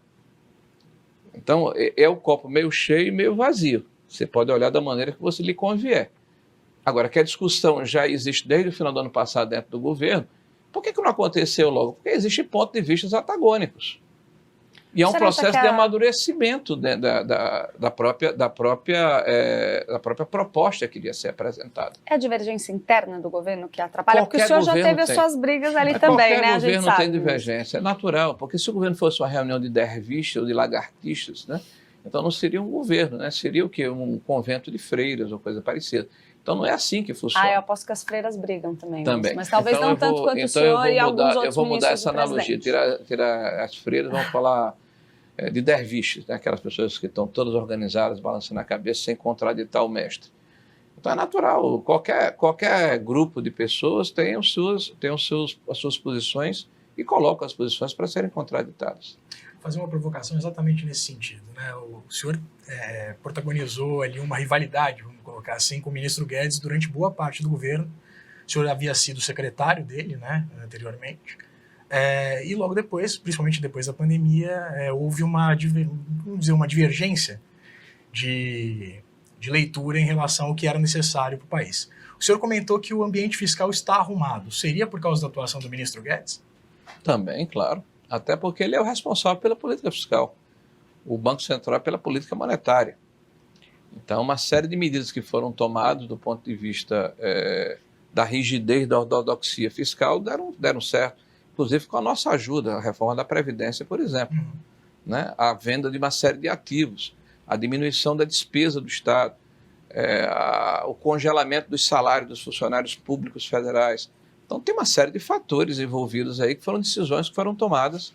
Então, é o copo meio cheio e meio vazio. Você pode olhar da maneira que você lhe convier. Agora, que a discussão já existe desde o final do ano passado dentro do governo, por que não aconteceu logo? Porque existem pontos de vista antagônicos. E é um processo de amadurecimento da própria proposta que iria ser apresentada. É a divergência interna do governo que atrapalha? Porque o senhor já teve as suas brigas ali também, né? Qualquer governo tem divergência, é natural, porque se o governo fosse uma reunião de dervistas ou de lagartixas, né, então não seria um governo, né, seria o quê? Um convento de freiras ou coisa parecida. Então não é assim que funciona. Eu aposto que as freiras brigam também. Também. Mas talvez não tanto quanto o senhor e alguns outros ministros. Eu vou mudar essa analogia, tirar as freiras, vamos falar de derviches, né? Aquelas pessoas que estão todas organizadas, balançando a cabeça sem contraditar o mestre. Então é natural, qualquer grupo de pessoas tem as suas posições e coloca as posições para serem contraditadas. Vou fazer uma provocação exatamente nesse sentido, né? O senhor protagonizou ali uma rivalidade, vamos colocar assim, com o ministro Guedes durante boa parte do governo. O senhor havia sido secretário dele, né, anteriormente. E logo depois, principalmente depois da pandemia, houve uma divergência de leitura em relação ao que era necessário para o país. O O senhor comentou que o ambiente fiscal está arrumado. Seria por causa da atuação do ministro Guedes? Também, claro. Até porque ele é o responsável pela política fiscal. O Banco Central é pela política monetária. Então, uma série de medidas que foram tomadas do ponto de vista da rigidez da ortodoxia fiscal deram certo. Inclusive com a nossa ajuda, a reforma da Previdência, por exemplo. Né? A venda de uma série de ativos, a diminuição da despesa do Estado, o congelamento dos salários dos funcionários públicos federais. Então, tem uma série de fatores envolvidos aí que foram decisões que foram tomadas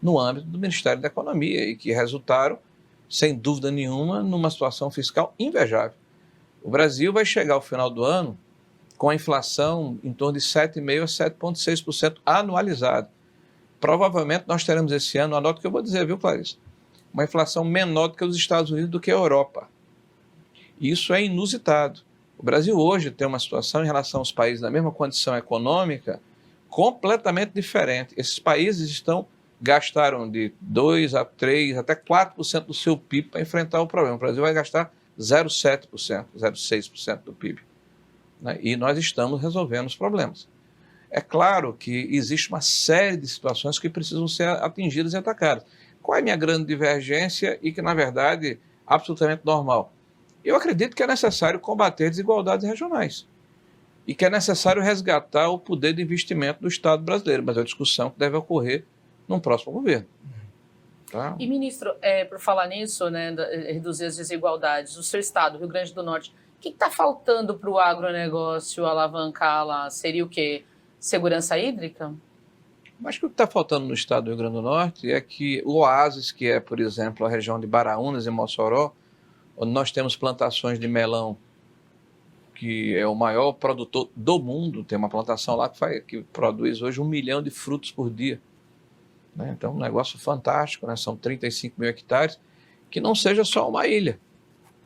no âmbito do Ministério da Economia e que resultaram, sem dúvida nenhuma, numa situação fiscal invejável. O Brasil vai chegar ao final do ano com a inflação em torno de 7,5% a 7,6% anualizado. Provavelmente nós teremos esse ano, anota o que eu vou dizer, viu, Clarice? Uma inflação menor do que os Estados Unidos, do que a Europa. Isso é inusitado. O Brasil hoje tem uma situação em relação aos países da mesma condição econômica completamente diferente. Esses países gastaram de 2% a 3%, até 4% do seu PIB para enfrentar o problema. O Brasil vai gastar 0,7%, 0,6% do PIB. Né? E nós estamos resolvendo os problemas. É claro que existe uma série de situações que precisam ser atingidas e atacadas. Qual é a minha grande divergência e que, na verdade, é absolutamente normal? Eu acredito que é necessário combater desigualdades regionais e que é necessário resgatar o poder de investimento do Estado brasileiro, mas é uma discussão que deve ocorrer num próximo governo. Tá? E, ministro, por falar nisso, né, reduzir as desigualdades, o seu estado, Rio Grande do Norte, o que está faltando para o agronegócio alavancar lá? Seria o quê? Segurança hídrica? Acho que o que está faltando no estado do Rio Grande do Norte é que o oásis, que é, por exemplo, a região de Baraúnas e Mossoró, onde nós temos plantações de melão, que é o maior produtor do mundo, tem uma plantação lá que produz hoje 1 milhão de frutos por dia. Né? Então, um negócio fantástico, né? São 35 mil hectares, que não seja só uma ilha,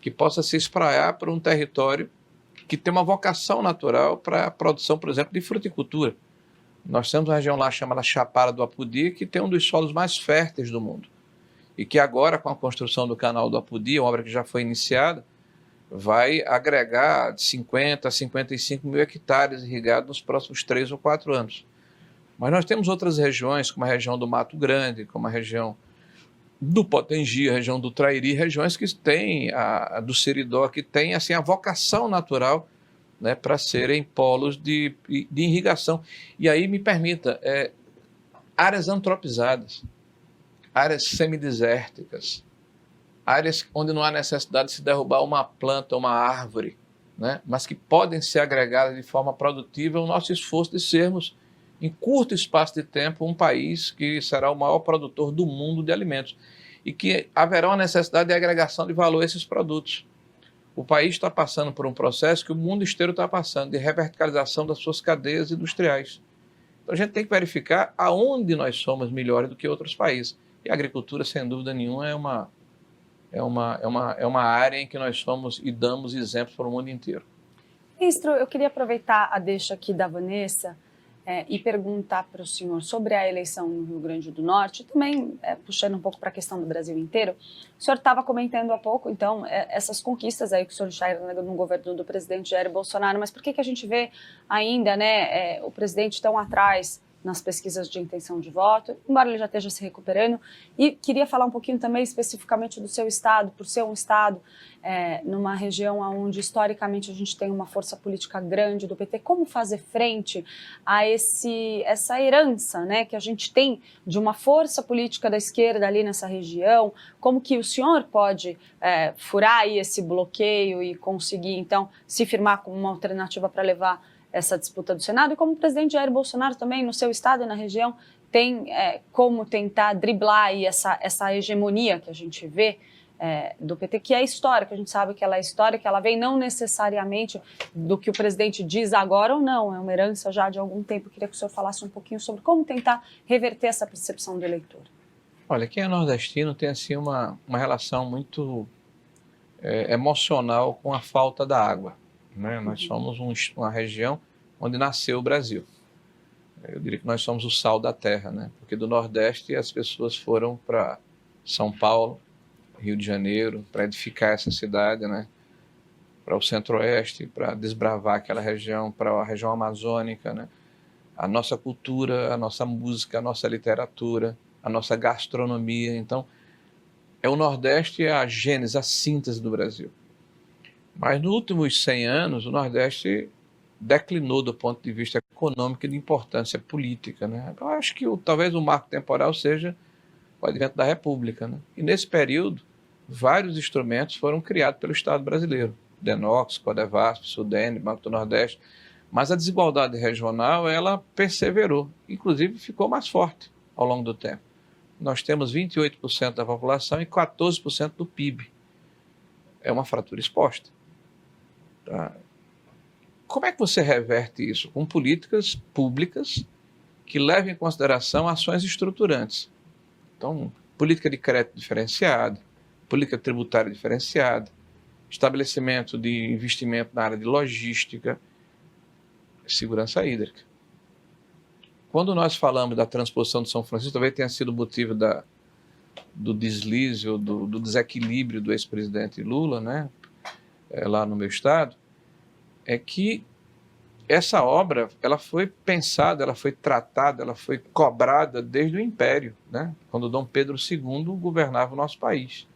que possa se espraiar por um território que tem uma vocação natural para a produção, por exemplo, de fruticultura. Nós temos uma região lá chamada Chapada do Apodi, que tem um dos solos mais férteis do mundo. E que agora, com a construção do canal do Apodi, uma obra que já foi iniciada, vai agregar de 50 a 55 mil hectares irrigados nos próximos 3 ou 4 anos. Mas nós temos outras regiões, como a região do Mato Grande, como a região do Potengi, a região do Trairi, regiões que têm, do Seridó, que têm assim, a vocação natural, né, para serem polos de irrigação. E aí, me permita, áreas antropizadas, áreas semidesérticas, áreas onde não há necessidade de se derrubar uma planta, uma árvore, né, mas que podem ser agregadas de forma produtiva, o nosso esforço de sermos, em curto espaço de tempo, um país que será o maior produtor do mundo de alimentos e que haverá uma necessidade de agregação de valor a esses produtos. O país está passando por um processo que o mundo inteiro está passando, de reverticalização das suas cadeias industriais. Então a gente tem que verificar aonde nós somos melhores do que outros países. E a agricultura, sem dúvida nenhuma, é uma área em que nós somos e damos exemplos para o mundo inteiro. Ministro, eu queria aproveitar a deixa aqui da Vanessa e perguntar para o senhor sobre a eleição no Rio Grande do Norte, também puxando um pouco para a questão do Brasil inteiro. O senhor estava comentando há pouco, então, essas conquistas aí que o senhor enxerga no governo do presidente Jair Bolsonaro, mas por que a gente vê ainda, né, o presidente tão atrás nas pesquisas de intenção de voto, embora ele já esteja se recuperando? E queria falar um pouquinho também especificamente do seu estado, por ser um estado numa região onde historicamente a gente tem uma força política grande do PT, como fazer frente a essa herança, né, que a gente tem de uma força política da esquerda ali nessa região, como que o senhor pode furar aí esse bloqueio e conseguir então se firmar como uma alternativa para levar essa disputa do Senado, e como o presidente Jair Bolsonaro também, no seu estado e na região, tem como tentar driblar aí essa hegemonia que a gente vê do PT, que é histórica, a gente sabe que ela é histórica, ela vem não necessariamente do que o presidente diz agora ou não, é uma herança já de algum tempo. Eu queria que o senhor falasse um pouquinho sobre como tentar reverter essa percepção do eleitor. Olha, quem é nordestino tem assim uma relação muito emocional com a falta da água. Né? Nós somos uma região onde nasceu o Brasil. Eu diria que nós somos o sal da terra, né? Porque do Nordeste as pessoas foram para São Paulo, Rio de Janeiro, para edificar essa cidade, né? para o Centro-Oeste, para desbravar aquela região, para a região amazônica, né? A nossa cultura, a nossa música, a nossa literatura, a nossa gastronomia. Então, o Nordeste é a gênese, a síntese do Brasil. Mas nos últimos 100 anos, o Nordeste declinou do ponto de vista econômico e de importância política, né? Eu acho que talvez o marco temporal seja o advento da República, né? E nesse período, vários instrumentos foram criados pelo Estado brasileiro. Denox, Codevasf, Sudene, Banco do Nordeste. Mas a desigualdade regional, ela perseverou. Inclusive, ficou mais forte ao longo do tempo. Nós temos 28% da população e 14% do PIB. É uma fratura exposta. Tá? Como é que você reverte isso? Com políticas públicas que levem em consideração ações estruturantes. Então, política de crédito diferenciada, política tributária diferenciada, estabelecimento de investimento na área de logística, segurança hídrica. Quando nós falamos da transposição de São Francisco, talvez tenha sido o motivo do deslize ou do desequilíbrio do ex-presidente Lula, né, lá no meu estado, é que essa obra ela foi pensada, ela foi tratada, ela foi cobrada desde o Império, né, quando Dom Pedro II governava o nosso país.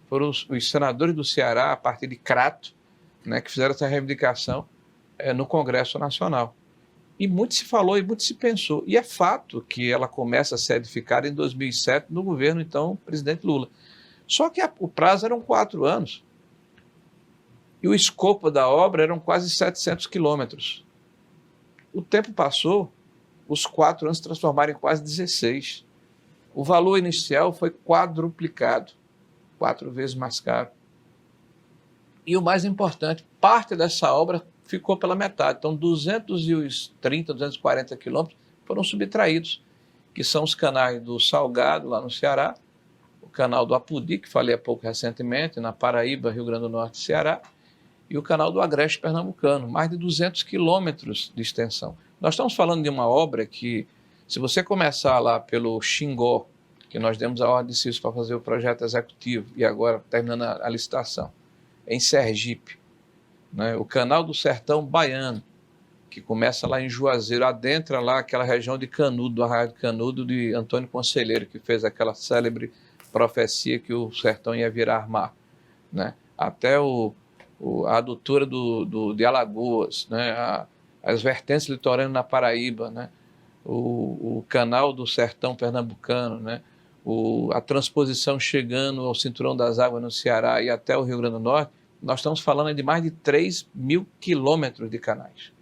Foram os senadores do Ceará, a partir de Crato, né, que fizeram essa reivindicação no Congresso Nacional. E muito se falou e muito se pensou. E é fato que ela começa a ser edificada em 2007 no governo, então, presidente Lula. Só que o prazo eram 4 anos. E o escopo da obra eram quase 700 quilômetros. O tempo passou, os 4 anos se transformaram em quase 16. O valor inicial foi quadruplicado, 4 vezes mais caro. E o mais importante, parte dessa obra ficou pela metade. Então, 230, 240 quilômetros foram subtraídos, que são os canais do Salgado, lá no Ceará, o canal do Apudi, que falei há pouco recentemente, na Paraíba, Rio Grande do Norte e Ceará, e o canal do Agreste Pernambucano, mais de 200 quilômetros de extensão. Nós estamos falando de uma obra que, se você começar lá pelo Xingó, que nós demos a ordem de serviço para fazer o projeto executivo, e agora terminando a licitação, em Sergipe, né, o canal do Sertão Baiano, que começa lá em Juazeiro, adentra lá aquela região de Canudo, do Arraial de Canudo, de Antônio Conselheiro, que fez aquela célebre profecia que o sertão ia virar mar, né, até a adutora de Alagoas, né, as vertentes litorâneas na Paraíba, né, o canal do Sertão Pernambucano, né, a transposição chegando ao Cinturão das Águas no Ceará e até o Rio Grande do Norte. Nós estamos falando de mais de 3.000 quilômetros de canais.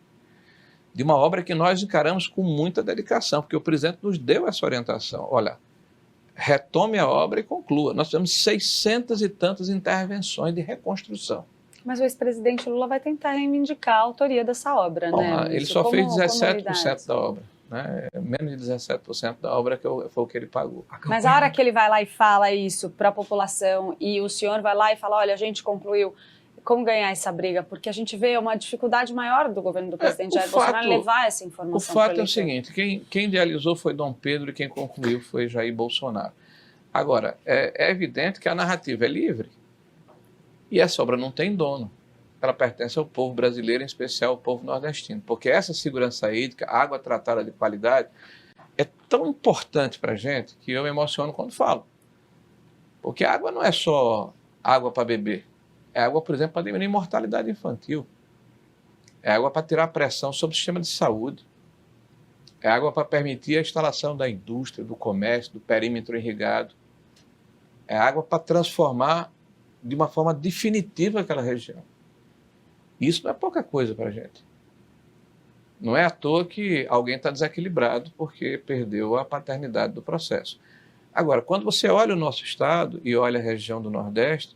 De uma obra que nós encaramos com muita dedicação, porque o presidente nos deu essa orientação. Olha, retome a obra e conclua. Nós tivemos 600 e tantas intervenções de reconstrução. Mas o ex-presidente Lula vai tentar reivindicar a autoria dessa obra, né? Ele só fez 17% da obra. Né? Menos de 17% da obra foi o que ele pagou. Mas a hora que ele vai lá e fala isso para a população e o senhor vai lá e fala, olha, a gente concluiu, como ganhar essa briga? Porque a gente vê uma dificuldade maior do governo do presidente Jair Bolsonaro levar essa informação. O fato é o seguinte, quem idealizou foi Dom Pedro e quem concluiu foi Jair Bolsonaro. Agora, é evidente que a narrativa é livre e essa obra não tem dono. Ela pertence ao povo brasileiro, em especial ao povo nordestino. Porque essa segurança hídrica, água tratada de qualidade, é tão importante para a gente que eu me emociono quando falo. Porque a água não é só água para beber. É água, por exemplo, para diminuir a mortalidade infantil. É água para tirar a pressão sobre o sistema de saúde. É água para permitir a instalação da indústria, do comércio, do perímetro irrigado. É água para transformar de uma forma definitiva aquela região. Isso não é pouca coisa para a gente. Não é à toa que alguém está desequilibrado porque perdeu a paternidade do processo. Agora, quando você olha o nosso estado e olha a região do Nordeste,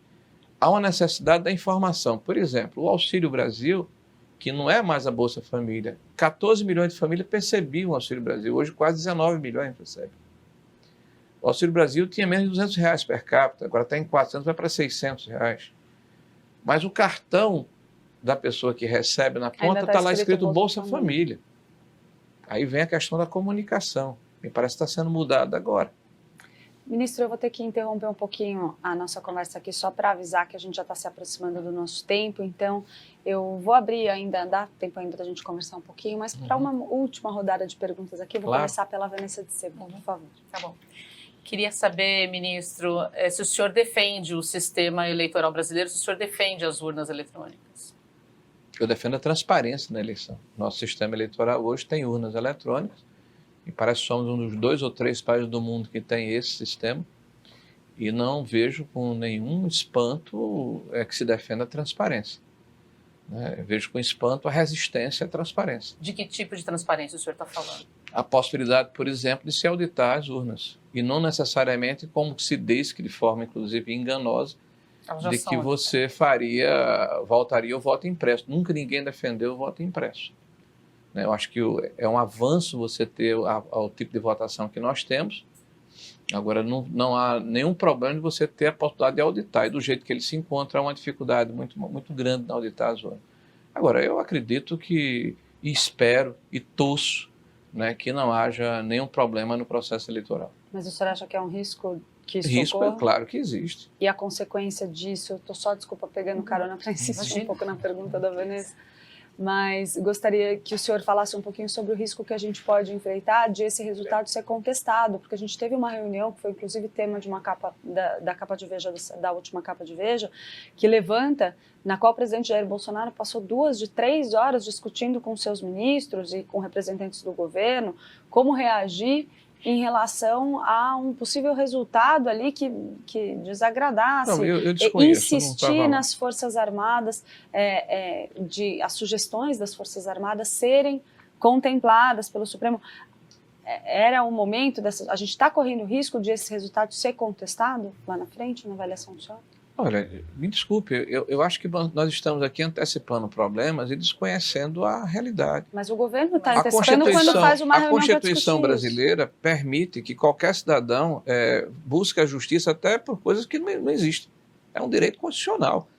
há uma necessidade da informação. Por exemplo, o Auxílio Brasil, que não é mais a Bolsa Família, 14 milhões de famílias percebiam o Auxílio Brasil, hoje quase 19 milhões recebem. O Auxílio Brasil tinha menos de R$200 per capita, agora está em 400, vai para R$600. Mas o cartão da pessoa que recebe na ponta está lá escrito Bolsa Família. Aí vem a questão da comunicação. Me parece que está sendo mudada agora. Ministro, eu vou ter que interromper um pouquinho a nossa conversa aqui só para avisar que a gente já está se aproximando do nosso tempo, então eu vou abrir ainda, dá tempo ainda da gente conversar um pouquinho, mas para uma última rodada de perguntas aqui, eu vou começar pela Vanessa de Sebo, por favor. Tá bom. Queria saber, ministro, se o senhor defende o sistema eleitoral brasileiro, se o senhor defende as urnas eletrônicas. Eu defendo a transparência na eleição. Nosso sistema eleitoral hoje tem urnas eletrônicas, e parece que somos um dos 2 ou 3 países do mundo que tem esse sistema, e não vejo com nenhum espanto que se defenda a transparência. Eu vejo com espanto a resistência à transparência. De que tipo de transparência o senhor está falando? A possibilidade, por exemplo, de se auditar as urnas, e não necessariamente como se diz, que de forma inclusive enganosa, de que você voltaria o voto impresso. Nunca ninguém defendeu o voto impresso. Eu acho que é um avanço você ter o tipo de votação que nós temos. Agora, não há nenhum problema de você ter a possibilidade de auditar, e do jeito que ele se encontra, há uma dificuldade muito grande na auditar as urnas. Agora, eu acredito e espero e torço, que não haja nenhum problema no processo eleitoral. Mas o senhor acha que é um risco que isso Risco ocorra? é claro que existe. E a consequência disso, eu estou só, desculpa, pegando carona para insistir um pouco na pergunta da Vanessa, mas gostaria que o senhor falasse um pouquinho sobre o risco que a gente pode enfrentar de esse resultado ser contestado, porque a gente teve uma reunião, que foi inclusive tema de uma capa, da capa de Veja, da última capa de Veja, que levanta, na qual o presidente Jair Bolsonaro passou 2 de 3 horas discutindo com seus ministros e com representantes do governo como reagir em relação a um possível resultado ali que desagradasse, não, eu desconheço, insistir nas Forças Armadas, as sugestões das Forças Armadas serem contempladas pelo Supremo. Era o momento a gente está correndo o risco de esse resultado ser contestado lá na frente, na avaliação do senhor? Olha, me desculpe, eu acho que nós estamos aqui antecipando problemas e desconhecendo a realidade. Mas o governo está antecipando quando faz uma reunião. A Constituição brasileira permite que qualquer cidadão busque a justiça até por coisas que não existem. É um direito constitucional.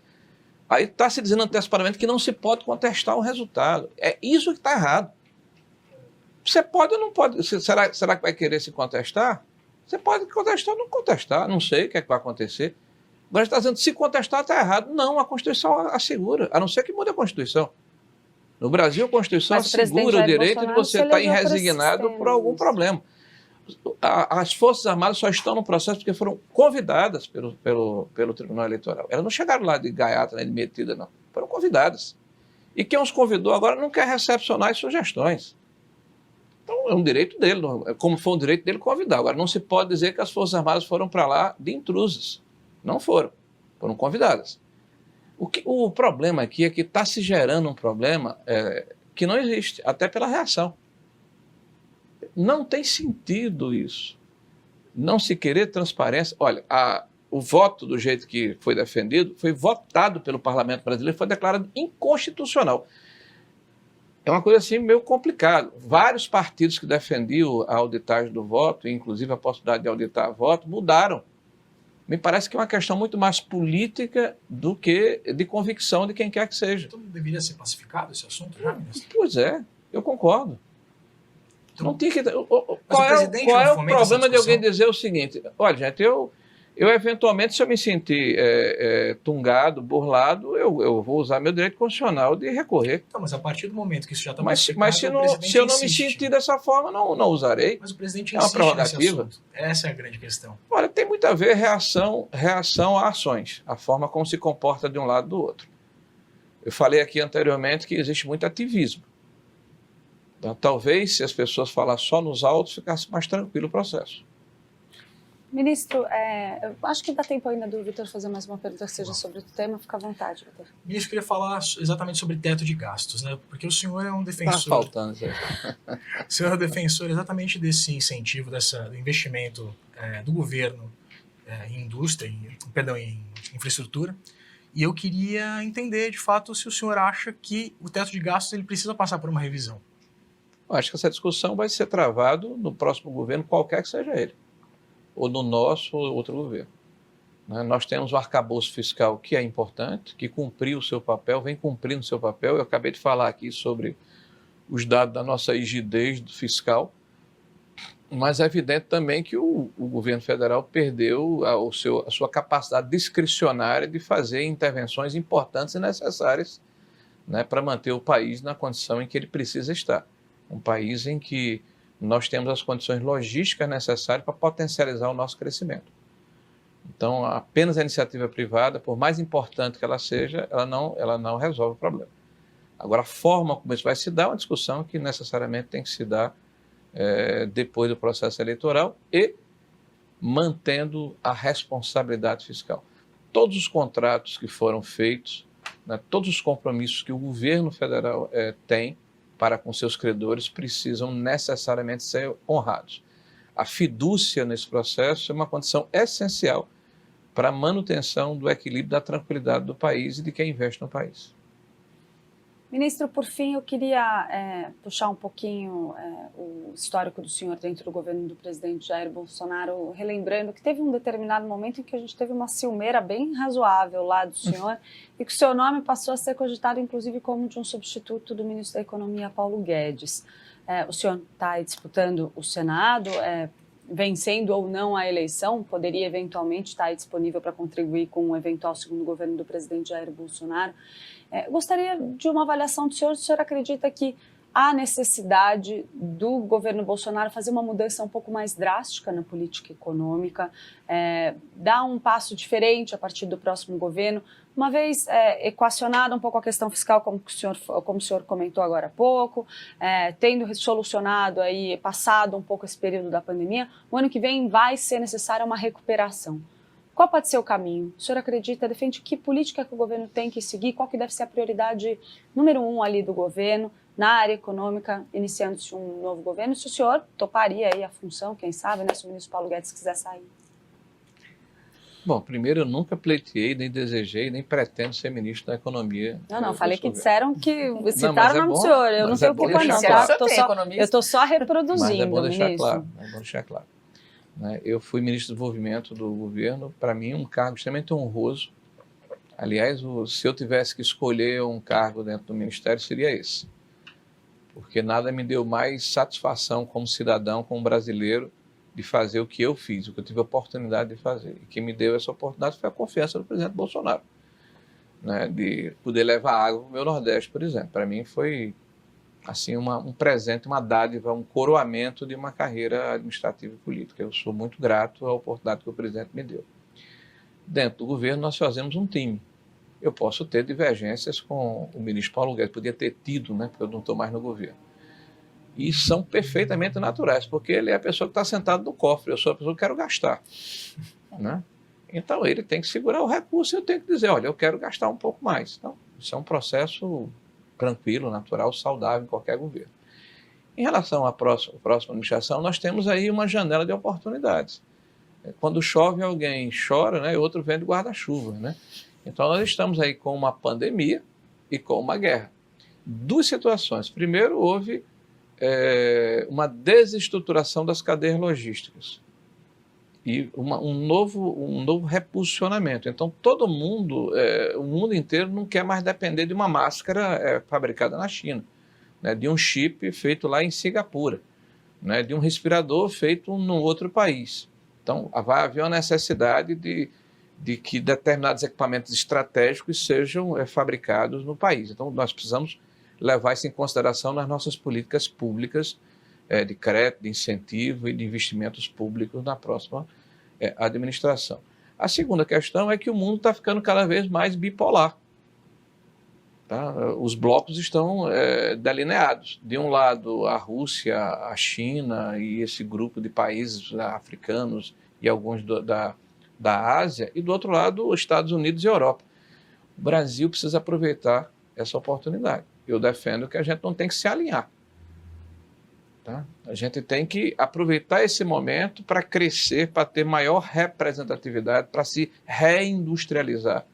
Aí está se dizendo antecipadamente que não se pode contestar o resultado. É isso que está errado. Você pode ou não pode? Será que vai querer se contestar? Você pode contestar ou não contestar. Não sei o que é que vai acontecer. Agora está dizendo que se contestar está errado. Não, a Constituição assegura, a não ser que mude a Constituição. No Brasil, a Constituição assegura o direito de você estar resignado por algum problema. As Forças Armadas só estão no processo porque foram convidadas pelo Tribunal Eleitoral. Elas não chegaram lá de gaiata, de metida, não. Foram convidadas. E quem os convidou agora não quer recepcionar as sugestões. Então, é um direito dele, como foi um direito dele convidar. Agora, não se pode dizer que as Forças Armadas foram para lá de intrusas. Não foram convidadas. O problema aqui é que está se gerando um problema que não existe, até pela reação. Não tem sentido isso. Não se querer transparência. Olha, o voto do jeito que foi defendido foi votado pelo Parlamento brasileiro, foi declarado inconstitucional. É uma coisa assim meio complicada. Vários partidos que defendiam a auditagem do voto, inclusive a possibilidade de auditar voto, mudaram. Me parece que é uma questão muito mais política do que de convicção de quem quer que seja. Então deveria ser pacificado esse assunto, já, ministro? Pois é, eu concordo. Então, não tinha que... Qual é o problema de alguém dizer o seguinte? Olha, gente, eu eventualmente, se eu me sentir tungado, burlado, eu vou usar meu direito constitucional de recorrer. Então, mas a partir do momento que isso já está mas se eu não me sentir dessa forma, não usarei. Mas o presidente é uma insiste prerrogativa. nesse assunto. Essa é a grande questão. Olha, tem muito a ver reação a ações, a forma como se comporta de um lado do outro. Eu falei aqui anteriormente que existe muito ativismo. Então, talvez, se as pessoas falassem só nos autos, ficasse mais tranquilo o processo. Ministro, eu acho que dá tempo ainda do Vitor fazer mais uma pergunta que seja sobre o tema. Fica à vontade, Vitor. Ministro, eu queria falar exatamente sobre teto de gastos, né? Porque o senhor é um defensor... Está faltando isso aí. O senhor é um defensor exatamente desse incentivo, do investimento do governo em indústria, em infraestrutura. E eu queria entender, de fato, se o senhor acha que o teto de gastos ele precisa passar por uma revisão. Eu acho que essa discussão vai ser travada no próximo governo, qualquer que seja ele. Ou no nosso ou outro governo. Nós temos o arcabouço fiscal, que é importante, que cumpriu o seu papel, vem cumprindo o seu papel. Eu acabei de falar aqui sobre os dados da nossa rigidez fiscal. Mas é evidente também que o governo federal perdeu a sua capacidade discricionária de fazer intervenções importantes e necessárias, né, para manter o país na condição em que ele precisa estar. Um país em que nós temos as condições logísticas necessárias para potencializar o nosso crescimento. Então, apenas a iniciativa privada, por mais importante que ela seja, ela não resolve o problema. Agora, a forma como isso vai se dar é uma discussão que necessariamente tem que se dar depois do processo eleitoral e mantendo a responsabilidade fiscal. Todos os contratos que foram feitos, né, todos os compromissos que o governo federal tem para com seus credores precisam necessariamente ser honrados. A fidúcia nesse processo é uma condição essencial para a manutenção do equilíbrio, da tranquilidade do país e de quem investe no país. Ministro, por fim, eu queria puxar um pouquinho o histórico do senhor dentro do governo do presidente Jair Bolsonaro, relembrando que teve um determinado momento em que a gente teve uma ciumeira bem razoável lá do senhor e que o seu nome passou a ser cogitado, inclusive, como de um substituto do ministro da Economia, Paulo Guedes. O senhor está disputando o Senado, vencendo ou não a eleição, poderia eventualmente estar disponível para contribuir com um eventual segundo governo do presidente Jair Bolsonaro. Gostaria de uma avaliação do senhor. O senhor acredita que há necessidade do governo Bolsonaro fazer uma mudança um pouco mais drástica na política econômica, dar um passo diferente a partir do próximo governo, uma vez equacionada um pouco a questão fiscal, como o senhor comentou agora há pouco, tendo solucionado aí, passado um pouco esse período da pandemia, o ano que vem vai ser necessária uma recuperação. Qual pode ser o caminho? O senhor acredita, defende que política que o governo tem que seguir? Qual que deve ser a prioridade número 1 ali do governo, na área econômica, iniciando-se um novo governo? Se o senhor toparia aí a função, quem sabe, né, se o ministro Paulo Guedes quiser sair? Bom, primeiro, eu nunca pleiteei, nem desejei, nem pretendo ser ministro da Economia. Não, falei que disseram que citaram o nome do senhor. Eu não tenho culpa não, tá? Eu estou só reproduzindo, mas é bom deixar ministro. claro, é bom deixar claro. Eu fui ministro do Desenvolvimento do governo, para mim um cargo extremamente honroso. Aliás, se eu tivesse que escolher um cargo dentro do ministério, seria esse. Porque nada me deu mais satisfação como cidadão, como brasileiro, de fazer o que eu fiz, o que eu tive a oportunidade de fazer. E quem me deu essa oportunidade foi a confiança do presidente Bolsonaro, né, de poder levar água para o meu Nordeste, por exemplo. Para mim foi assim, um presente, uma dádiva, um coroamento de uma carreira administrativa e política. Eu sou muito grato à oportunidade que o presidente me deu. Dentro do governo, nós fazemos um time. Eu posso ter divergências com o ministro Paulo Guedes, podia ter tido, né, porque eu não estou mais no governo. E são perfeitamente naturais, porque ele é a pessoa que está sentada no cofre, eu sou a pessoa que quero gastar, né? Então, ele tem que segurar o recurso e eu tenho que dizer, olha, eu quero gastar um pouco mais. Então, isso é um processo tranquilo, natural, saudável em qualquer governo. Em relação à próxima administração, nós temos aí uma janela de oportunidades. Quando chove, alguém chora, né, e outro vem de guarda-chuva, né? Então, nós estamos aí com uma pandemia e com uma guerra. Duas situações. Primeiro, houve uma desestruturação das cadeias logísticas e um novo reposicionamento. Então, todo mundo, o mundo inteiro não quer mais depender de uma máscara fabricada na China, né, de um chip feito lá em Singapura, né, de um respirador feito num outro país. Então, vai haver uma necessidade de que determinados equipamentos estratégicos sejam fabricados no país. Então, nós precisamos levar isso em consideração nas nossas políticas públicas de crédito, de incentivo e de investimentos públicos na próxima administração. A segunda questão é que o mundo está ficando cada vez mais bipolar. Tá? Os blocos estão delineados. De um lado, a Rússia, a China e esse grupo de países africanos e alguns da Ásia, e do outro lado, os Estados Unidos e a Europa. O Brasil precisa aproveitar essa oportunidade. Eu defendo que a gente não tem que se alinhar. Tá? A gente tem que aproveitar esse momento para crescer, para ter maior representatividade, para se reindustrializar,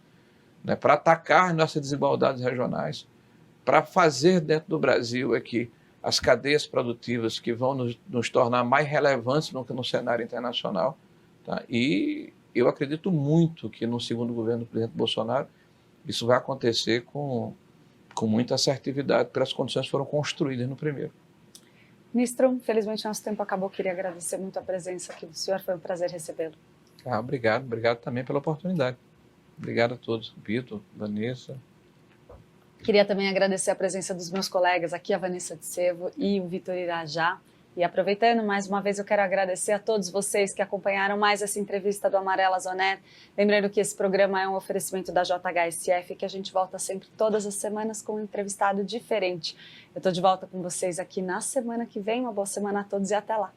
né? Para atacar nossas desigualdades regionais, para fazer dentro do Brasil aqui as cadeias produtivas que vão nos tornar mais relevantes no cenário internacional. Tá? E eu acredito muito que no segundo governo do presidente Bolsonaro isso vai acontecer com muita assertividade, pelas condições que foram construídas no primeiro. Ministro, infelizmente nosso tempo acabou, queria agradecer muito a presença aqui do senhor, foi um prazer recebê-lo. Obrigado também pela oportunidade. Obrigado a todos, Vitor, Vanessa. Queria também agradecer a presença dos meus colegas aqui, a Vanessa de Sevo e o Vitor Irajá. E aproveitando, mais uma vez eu quero agradecer a todos vocês que acompanharam mais essa entrevista do Amarellas On Air. Lembrando que esse programa é um oferecimento da JHSF, que a gente volta sempre todas as semanas com um entrevistado diferente. Eu estou de volta com vocês aqui na semana que vem. Uma boa semana a todos e até lá.